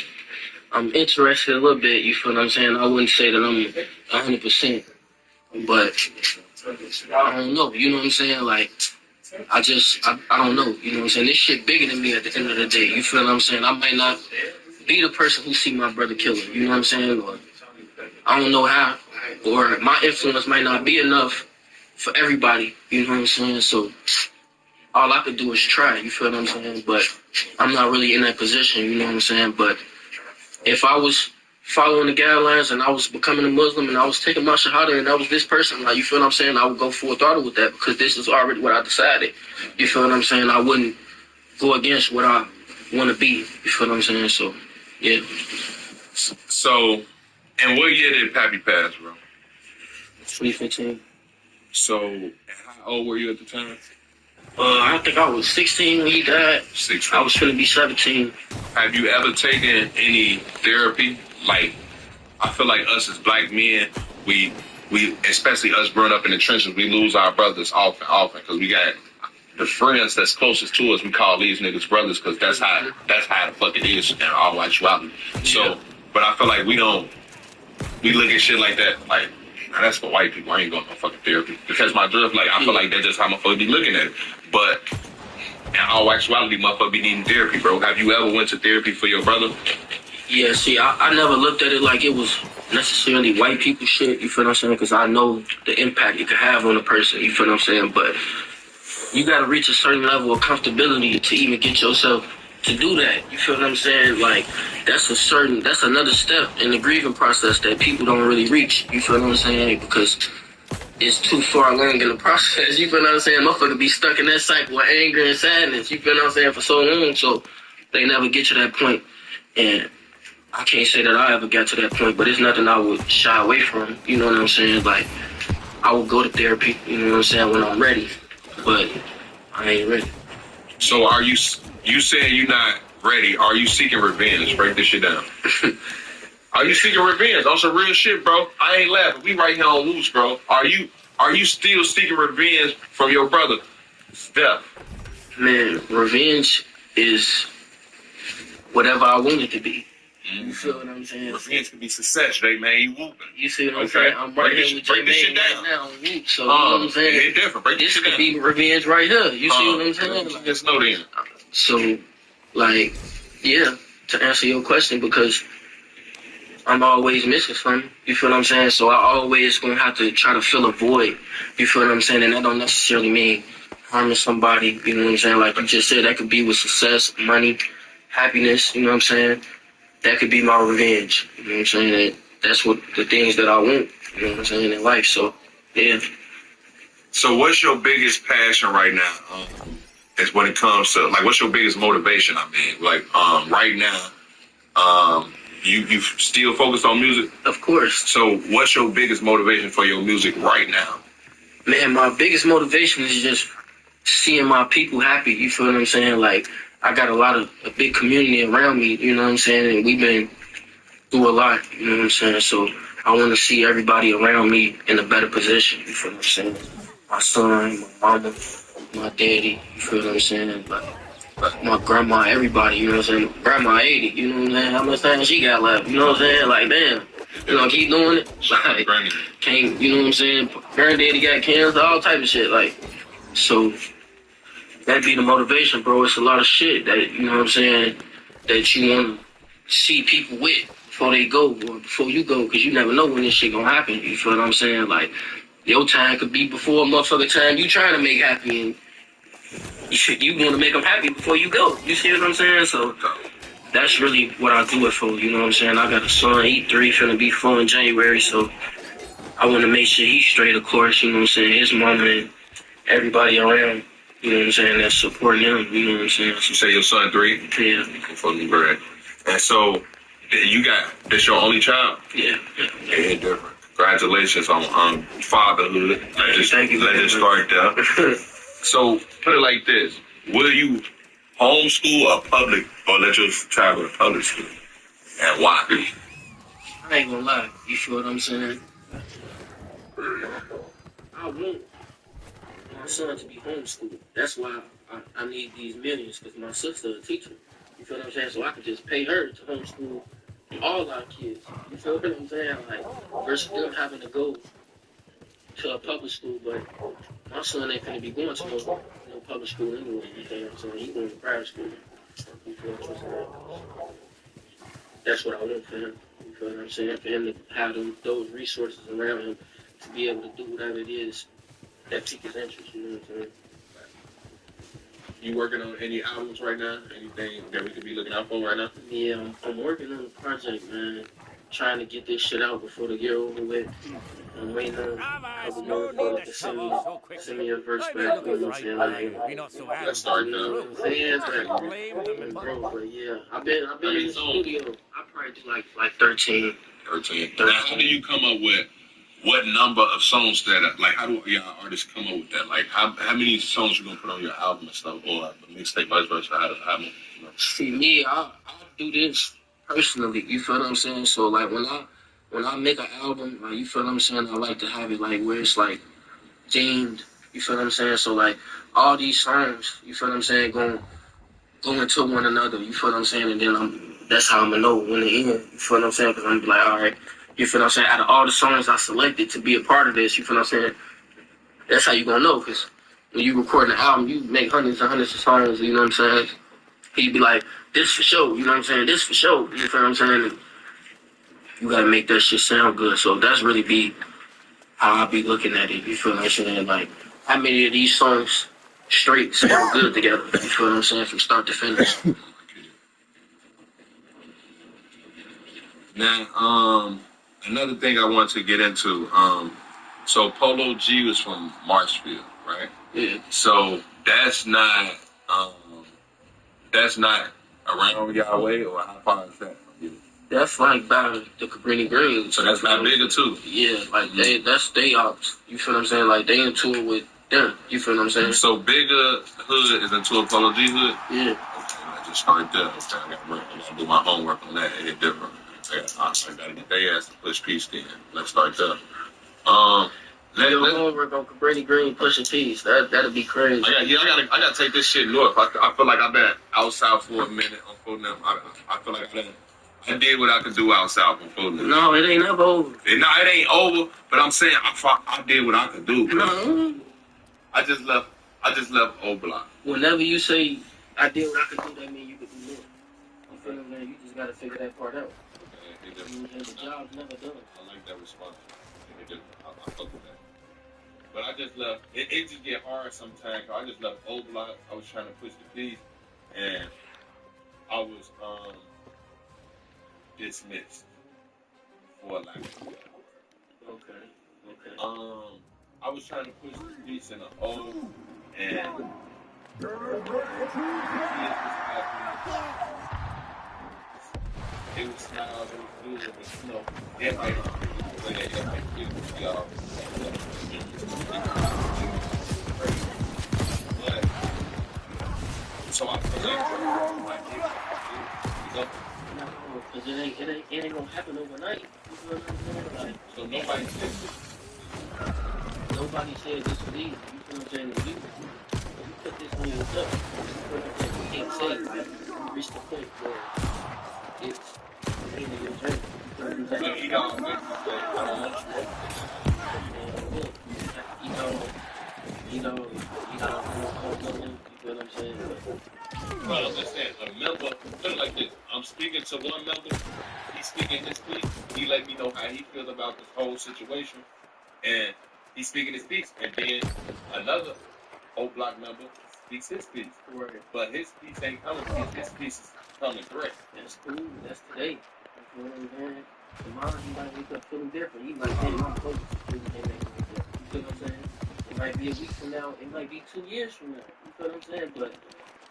I'm interested a little bit, you feel what I'm saying? I wouldn't say that I'm 100%, but I don't know, you know what I'm saying? Like, I don't know, you know what I'm saying? This shit bigger than me at the end of the day, you feel what I'm saying? I might not be the person who see my brother kill him, you know what I'm saying? Or I don't know how, or my influence might not be enough for everybody, you know what I'm saying? So all I could do is try, you feel what I'm saying? But I'm not really in that position, you know what I'm saying? But if I was following the guidelines and I was becoming a Muslim and I was taking my shahada and I was this person, like, you feel what I'm saying? I would go full throttle with that because this is already what I decided. You feel what I'm saying? I wouldn't go against what I want to be. You feel what I'm saying? So, yeah. So, and what year did Pappy pass, bro? 2015. So, how old were you at the time? I think I was 16 when he died. 16. I was going to be 17. Have you ever taken any therapy? Like, I feel like us as black men, we especially us growing up in the trenches, we lose our brothers often because we got the friends that's closest to us. We call these niggas brothers because that's how the fuck it is in all actuality. So, but I feel like we look at shit like that, like, nah, that's for white people. I ain't going to no fucking therapy because my drift, like, I feel like that's just how motherfuckers be looking at it. But in all actuality, motherfucker be needing therapy, bro. Have you ever went to therapy for your brother? Yeah, see, I never looked at it like it was necessarily white people shit, you feel what I'm saying? Because I know the impact it could have on a person, you feel what I'm saying? But you got to reach a certain level of comfortability to even get yourself to do that, you feel what I'm saying? Like, that's another step in the grieving process that people don't really reach, you feel what I'm saying? Because it's too far along in the process, you feel what I'm saying? Motherfucker be stuck in that cycle of anger and sadness, you feel what I'm saying, for so long, so they never get to that point. And I can't say that I ever got to that point, but it's nothing I would shy away from, you know what I'm saying? Like, I would go to therapy, you know what I'm saying, when I'm ready, but I ain't ready. So are you saying you're not ready? Are you seeking revenge? Break this shit down. Are you seeking revenge? On some real shit, bro. I ain't laughing. We right here on loose, bro. Are you still seeking revenge from your brother? Steph. Man, revenge is whatever I want it to be. You feel what I'm saying? Revenge could be success, Jay, man. You whooping. You see what I'm saying? I'm right here with break this shit J-Man down. right now on Whoop, so you know what I'm saying? It's different. Break This shit could down. be revenge right here. You see what I'm saying? Like, just know then. So, like, yeah, to answer your question, because I'm always missing something. You feel what I'm saying? So I always gonna have to try to fill a void. You feel what I'm saying? And that don't necessarily mean harming somebody. You know what I'm saying? Like you just said, that could be with success, money, happiness. You know what I'm saying? That could be my revenge. You know what I'm saying? That's what the things that I want. You know what I'm saying in life. So yeah. So what's your biggest passion right now? Is when it comes to like, what's your biggest motivation? I mean, like right now, you still focused on music? Of course. So what's your biggest motivation for your music right now? Man, my biggest motivation is just seeing my people happy. You feel what I'm saying? Like I got a big community around me. You know what I'm saying? And we've been through a lot. You know what I'm saying? So I want to see everybody around me in a better position. You feel what I'm saying? My son, my mama, my daddy. You feel what I'm saying? Like my grandma, everybody. You know what I'm saying? Grandma 80. You know what I'm saying? How much time she got left? You know what I'm saying? Like damn. You know, keep doing it. Like, can't, you know what I'm saying? Granddaddy got cancer, all type of shit. Like, so that'd be the motivation, bro. It's a lot of shit that, you know what I'm saying, that you want to see people with before they go or before you go, because you never know when this shit gonna happen. You feel what I'm saying? Like, your time could be before a motherfucker time you trying to make happy, and you want to make them happy before you go. You see what I'm saying? So that's really what I do it for. You know what I'm saying? I got a son, he 3, finna be 4 in January, so I want to make sure he's straight, of course. You know what I'm saying? His mama and everybody around. You know what I'm saying? That's supporting him. You know what I'm saying? You say your son 3? Yeah. For me, bro. And so you got this your only child? Yeah. Yeah, different. Congratulations on fatherhood. Thank you. Let it start there. So put it like this: will you homeschool or public, or let your child go to public school, and why? I ain't gonna lie. You feel what I'm saying? I want my son to be homeschooled. That's why I need these millions, because my sister a teacher. You feel what I'm saying? So I could just pay her to homeschool all our kids. You feel what I'm saying? Like, versus them having to go to a public school, but my son ain't gonna be going to no public school anyway. You feel what I'm saying? He going to private school. You feel what I'm saying? That's what I want for him. You feel what I'm saying? For him to have those resources around him to be able to do whatever it is that piques his interest. You know what I'm saying? You working on any albums right now? Anything that we could be looking out for right now? Yeah, I'm working on a project, man. Trying to get this shit out before the year over with. I'm waiting on a couple more folks to send me a verse back. You know what I'm saying? Like, let's start now. You know what I'm saying? But yeah, I've been in the studio. I probably do like 13. 13. Now, how do you come up with what number of songs that, like, how do y'all artists come up with that? Like, how many songs you gonna put on your album and stuff, or the mixtape, vice versa? How you know? See, me, I do this personally. You feel what I'm saying? So, like, when I make an album, like, you feel what I'm saying? I like to have it, like, where it's, like, themed. You feel what I'm saying? So, like, all these songs, you feel what I'm saying, go into one another. You feel what I'm saying? And then that's how I'm going to know when to end. You feel what I'm saying? Because I'm going to be like, all right, you feel what I'm saying? Out of all the songs I selected to be a part of this, you feel what I'm saying? That's how you going to know. Because when you record an album, you make hundreds and hundreds of songs, you know what I'm saying? He'd be like, this for sure, you know what I'm saying? This for sure, you feel what I'm saying? And you gotta make that shit sound good. So that's really be how I be looking at it, you feel what I'm saying? Like, how many of these songs straight sound good together, you feel what I'm saying, from start to finish? Now, another thing I want to get into, so Polo G was from Marshfield, right? Yeah. So that's not around y'all way, or how far is that from you? That's like by the Cabrini Green. So that's not bigger too? Yeah, like that's they ops. You feel what I'm saying? Like they into it with them. You feel what I'm saying? So bigger hood is into a Polo G hood? Yeah. Okay, I just started there. Okay, I gotta do my homework on that. It's different. I gotta get their ass to push peace then. Let's start there. Leo Homework on Brady Green pushing peace. That'd be crazy. I gotta take this shit north. I feel like I've been out south for a minute on Fulham. I feel like I did what I could do out south on Fulham. No, it ain't never over. It ain't over. But I'm saying I did what I could do. No. I just left Old Block. Whenever you say I did what I could do, that means you could do more. You feel me, man? You just gotta figure that part out. Okay, the job's never done. I like that response. I fuck with that. But I just left. It just get hard sometimes. I just left Old Block. I was trying to push the peace, and I was dismissed for lack of better. Okay. I was trying to push the peace in the O, and it was smiles, it was good, but you know, it might be y'all. So I feel like because it ain't gonna happen overnight. You know what I'm saying? Like, so nobody said this was easy. You know what I'm saying? You put this on yourself. You can't say like reach the point where it's the end of your journey. You know what I'm saying? Well, I'm just saying, a member, put it like this. I'm speaking to one member, he's speaking his piece, he let me know how he feels about this whole situation, and he's speaking his piece. And then another Old Block member speaks his piece. Right. But his piece ain't coming to his piece is coming correct. That's cool, that's today. You know what I'm saying? Tomorrow he might wake up feeling different. He might say, I'm focused. You feel what I'm saying? It might be a week from now, it might be 2 years from now. You feel what I'm saying? But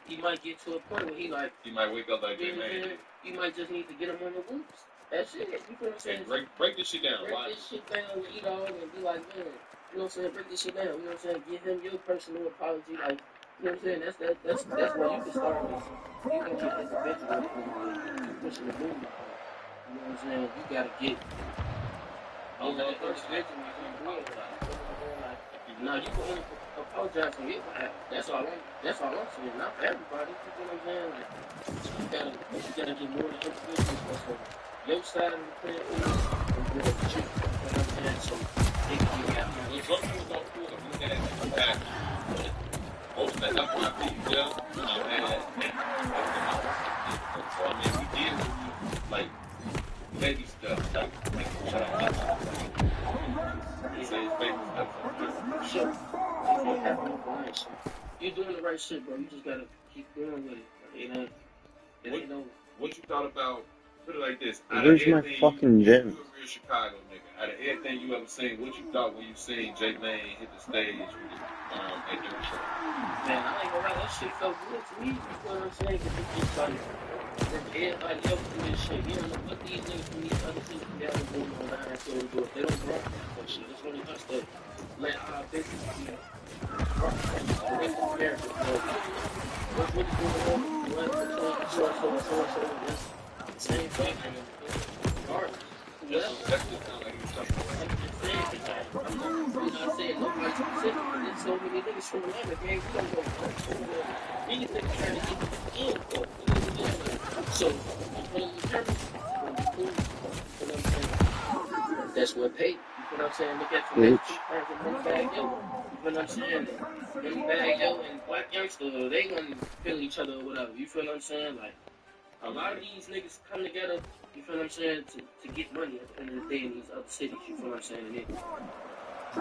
he might get to a point where he might wake up like that, man. You might just need to get him on the whoops. That's it. You feel what I'm saying? Break this shit down. Break this shit down and eat all and be like, man, you know what I'm saying? Break this shit down. You know what I'm saying? Give him your personal apology. Like, you know what I'm saying? That's where you can start this. You can get this eventually pushing the movement. You know what I'm saying? You gotta get no, you can only apologize for your behalf. That's all I'm saying. Not for everybody. You know what I'm saying? Like, you gotta get more than individuals for your side of the prayer and more of the truth. You know what I'm saying? So they can get out. Some people don't feel that most of that stuff might be just, so I mean, we did like baby stuff, like Sure. You're doing the right shit, bro. You just gotta keep going with it. It ain't no. What you thought about? Put it like this. Where's my fucking gym? You a real Chicago nigga. Out of everything you ever seen, what you thought when you seen J Lane hit the stage at your show? Man, I ain't gonna lie, that shit felt good to me. You know what I'm saying? Cause it's just like everybody else do this shit. You don't know what these niggas from these other cities down the doing on the high school do. If they don't grow that shit, it's only us that let our business be away from America. What's really going on? So, same thing. Regardless. That's just kind of like you talking about. I'm not saying nobody specific, but there's so many niggas from Atlanta, man. We don't go these niggas trying to get in. So, when you turn, cool. You know what I'm saying? That's what paid. You know what I'm saying? Look at the next 2 times in one bag, yo. You know what I'm saying? One bag, yo, and Black Youngster, they gonna feel each other or whatever. You feel what I'm saying? Like, a lot of these niggas come together, you feel what I'm saying, to get money at the end of the day in these other cities, you feel what I'm saying? And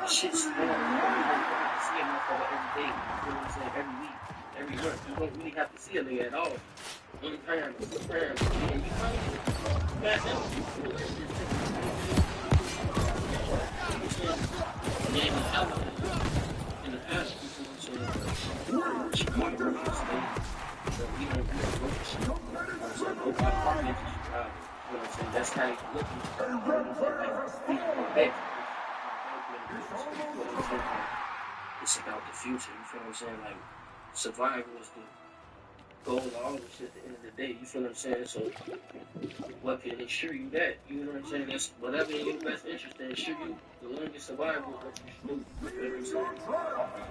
shit's small. You don't see a motherfucker every day, you feel what I'm saying, every week, every month. You don't really have to see a nigga at all. One time, and you probably pass out. In the house, you feel what I'm saying? Chicago, we don't go to shit. You know what I'm saying? That's how you look at it. It's about the future, you feel what I'm saying? Like, survival is goal of all this shit at the end of the day. You feel what I'm saying? So what can ensure you that? You know what I'm saying? That's whatever in your best interest to ensure you the longest survival is what you should do. You feel what I'm saying?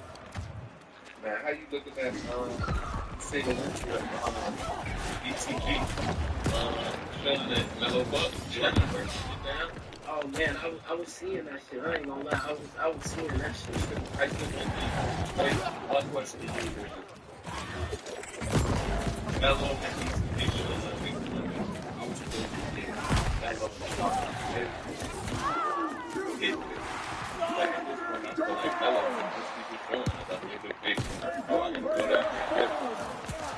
Man, how you looking at you seen the movie ETG, Sean and Mellow Buck? You like to break shit down? Oh man, I was seeing that shit. I ain't gonna lie, I was seeing that shit. I think one question to you is Mellow and ETG shows up big women. I was supposed to get Mellow hit with. Like at this point, I feel like Mellow just keep it going. I thought they look big. Oh, I gotta go down there.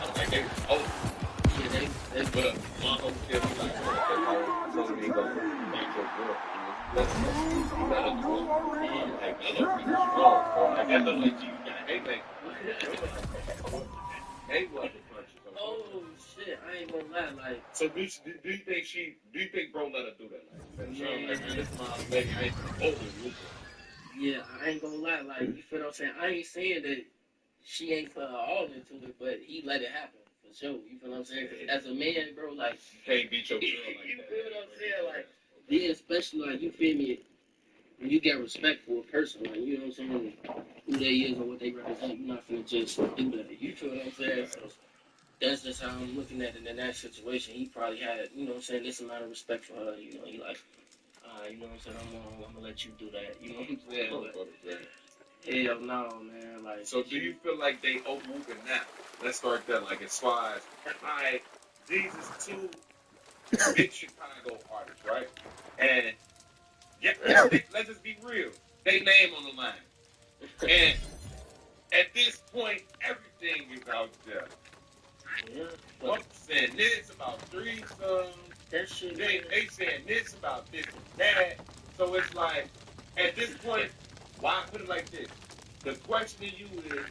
I'm like, they was old. Yeah, they But my whole kid was like, oh, they told me to go find your girl. Let's go. You gotta do it. And like, Mellow pretty strong. So like, that look like you got anything. They wasn't punches. oh shit, I ain't gonna lie, like. So do you think bro let her do that? Like, so, like, man, this my lady, I ain't over. Yeah, I ain't gonna lie, like, you feel what I'm saying? I ain't saying that she ain't put her all into it, but he let it happen, for sure. You feel what I'm saying? 'Cause as a man, bro, like, you can't beat your girl like you that. feel what I'm saying? Like, yeah, especially, like, you feel me, when you get respect for a person, like, you know what I'm saying? Who they is and what they represent, you're not finna just do that. You feel what I'm saying? So that's just how I'm looking at it in that situation. He probably had, you know what I'm saying, this amount of respect for her, you know, he like, you know what I'm saying, I'm gonna let you do that, you know what I'm saying? But, hell no, man. Like, so do you feel like they overmoving now? Let's start there. Like as far as these is two big Chicago artists, right? And yeah, let's just be real. They name on the line. And at this point, everything is out there. yeah, One saying this about threesomes. That shit. They saying this about this and that. So it's like, at this point, why put it like this? The question to you is,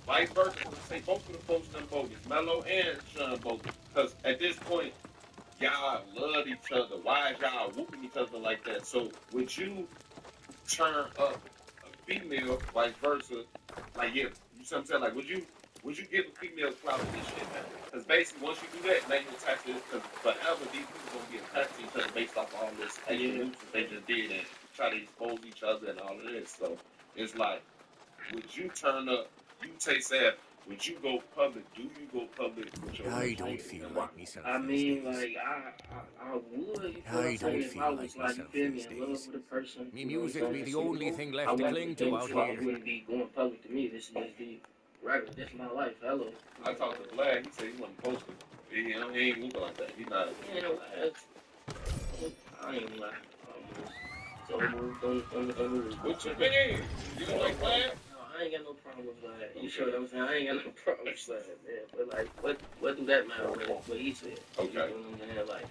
vice versa, because I say both of the folks done bogus, Mello and Sean bogus. Because at this point, y'all love each other. Why is y'all whooping each other like that? So would you turn up a female, vice versa? Like, yeah, you see what I'm saying? Like, would you give a female clout to this shit now? Because basically, once you do that, now you attach to this. Because forever, these people gonna be attached to each other based off all this extra moves that they just did and try to expose each other and all of this. So it's like, would you turn up? You take that. Would you go public? Do you go public with your? I don't feel like myself. I mean, like, I would, you feel what I'm saying? If I was, like, you feel me, in love with a person. Me music be the only thing left to cling to out I here. wouldn't be going public to me. This is just be regular. This is my life. Hello. I talked to Vlad. He said he wasn't posting. He ain't moving like that. He not. I ain't lying. So moved on. What you mean? You don't like Vlad? I ain't got no problem with that. You sure what I'm saying? I ain't got no problem with that, man. But like, what do that matter? What he said? Okay. You know what I'm saying? Like,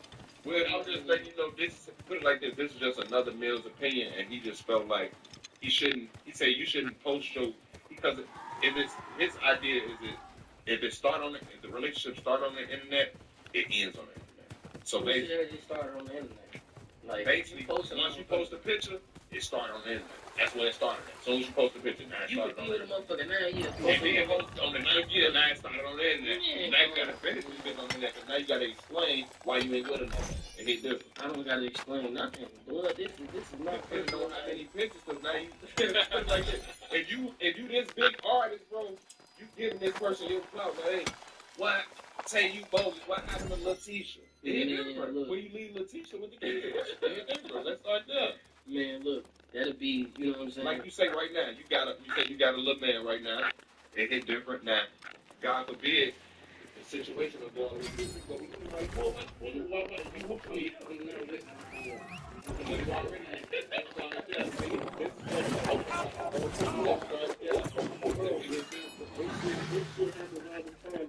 well, I'm just letting you know. This put it like this. This is just another male's opinion, and he just felt like he shouldn't. He said you shouldn't post your because if it's his idea is it if it start on if the relationship start on the internet, it ends on the internet. So basically, it started on the internet. Like, basically, once you post a picture, it started on the internet. That's where it started at. As soon as you post a picture, now it started on the internet. Motherfucker 9 years. And then on the 9th year, now it started on the internet. Now you gotta finish this bit on the internet, because now you gotta explain why you ain't good enough. It hit different. I don't gotta explain nothing. Blood, this is my first. Don't have any pictures, because now you like this. If you this big artist, bro, you giving this person your clout, but hey, why say you bogus? What happened to Letitia? It hit different. When you leave Letitia with the kids, it hit different. Let's start there. Man, look, that'll be, you know what I'm saying? Like you say right now, you got a little man right now. It hit different now. God forbid, the situation of going with you, but we can like, well, you whoop me.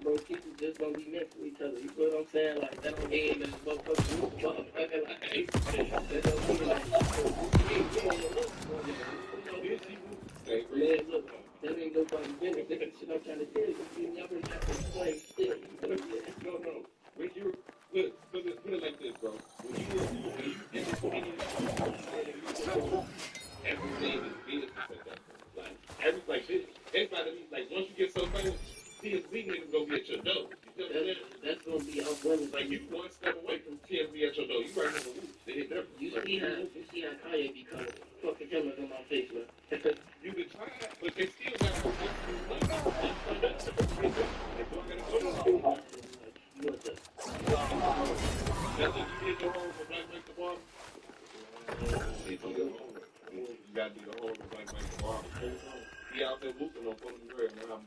Bro, people just don't be meant for each other. You feel what I'm saying? Like, that don't mean that motherfucker, like, that don't mean like, man, look, that ain't nobody's business. That's the shit I'm trying to tell you. You never have to explain shit. No. When you put it like this, bro. When you everything is business at that point. Like everybody, like once you get so famous, TMZ niggas gonna get your dough. You the camera in my face, man. You can try that, but they still got to That's what you did the home for Black Mike the Barber? You got to do the home for Black Mike the Barber. He out there whooping on Fulton Grave, man.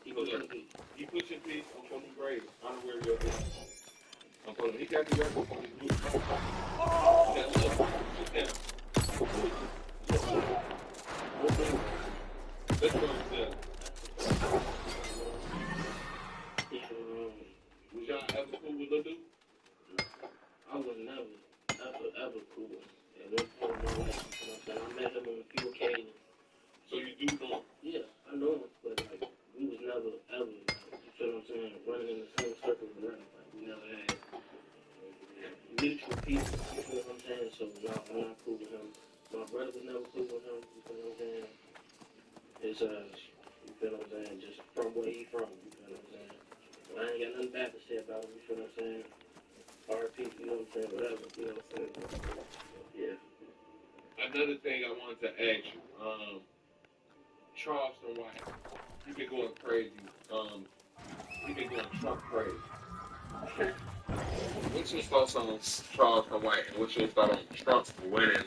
He pushing peace on Fulton Grave. Honorary your head. I'm pulling. He got to work on his boots. Sit down. Let's go upstairs. Was y'all ever cool with Lil Dude? I was never cool. At one point in my life, you know what I'm saying? I met him on a few occasions. So you do know him? Yeah, I know him, but like, we was never, ever, you feel what I'm saying, running in the same circle around. Like, we never had mutual people, you feel what I'm saying? So, no, I'm not cool with him. My brother was never cool with him, you feel what I'm saying? It's, you feel what I'm saying, just from where he from, you feel what I'm saying? Well, I ain't got nothing bad to say about him, you feel what I'm saying? RP, you know what I'm saying, whatever, you know what I'm saying? Yeah. Another thing I wanted to ask you, Charleston White, he been going crazy. He been going Trump crazy. What's your thoughts on Charleston White, and what's your thought on Trump winning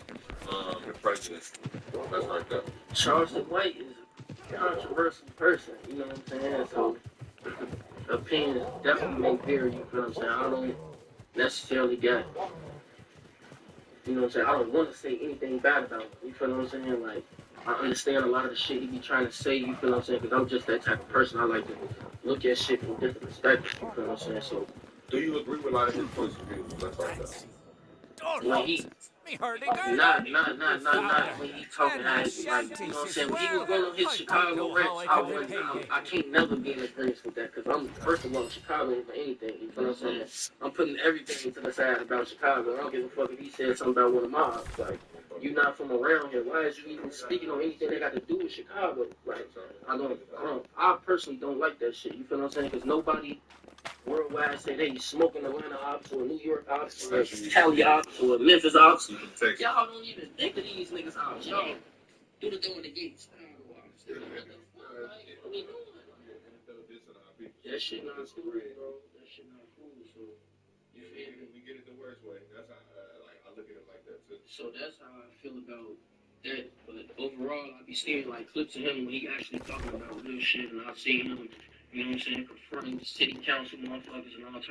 the presidency? That's right there. Charleston White is a controversial person, you know what I'm saying? So, opinions definitely may vary, you feel what I'm saying? I don't necessarily get, you know what I'm saying? I don't want to say anything bad about him, you feel what I'm saying? Like, I understand a lot of the shit he be trying to say, you feel what I'm saying? Because I'm just that type of person. I like to look at shit from different perspectives, you feel what I'm saying? So, do you agree with a lot of his points of view? That's right there. When he, not when he talking as like, you know what I'm saying? When he was going on his Chicago rants, I can't never be in agreement with that because I'm, first of all, Chicago over anything, you know what I'm saying? I'm putting everything to the side about Chicago. I don't give a fuck if he said something about one of my ops. Like, you not from around here. Why is you even speaking on anything that got to do with Chicago? Like, I personally don't like that shit, you feel what I'm saying? Because nobody worldwide say they smoking Atlanta ops or New York ops or Cali ops or Memphis ops. Y'all don't even think of these niggas ops. Y'all do the door to get Chicago ops. What we doing? That shit not cool, bro. That shit not cool. So you feel me? We get it the worst way. That's how I look at it like that too. So that's how I feel about that. But overall, I be seeing like clips of him when he actually talking about real shit, and I've seen him, you know what I'm saying, confronting city council motherfuckers and all types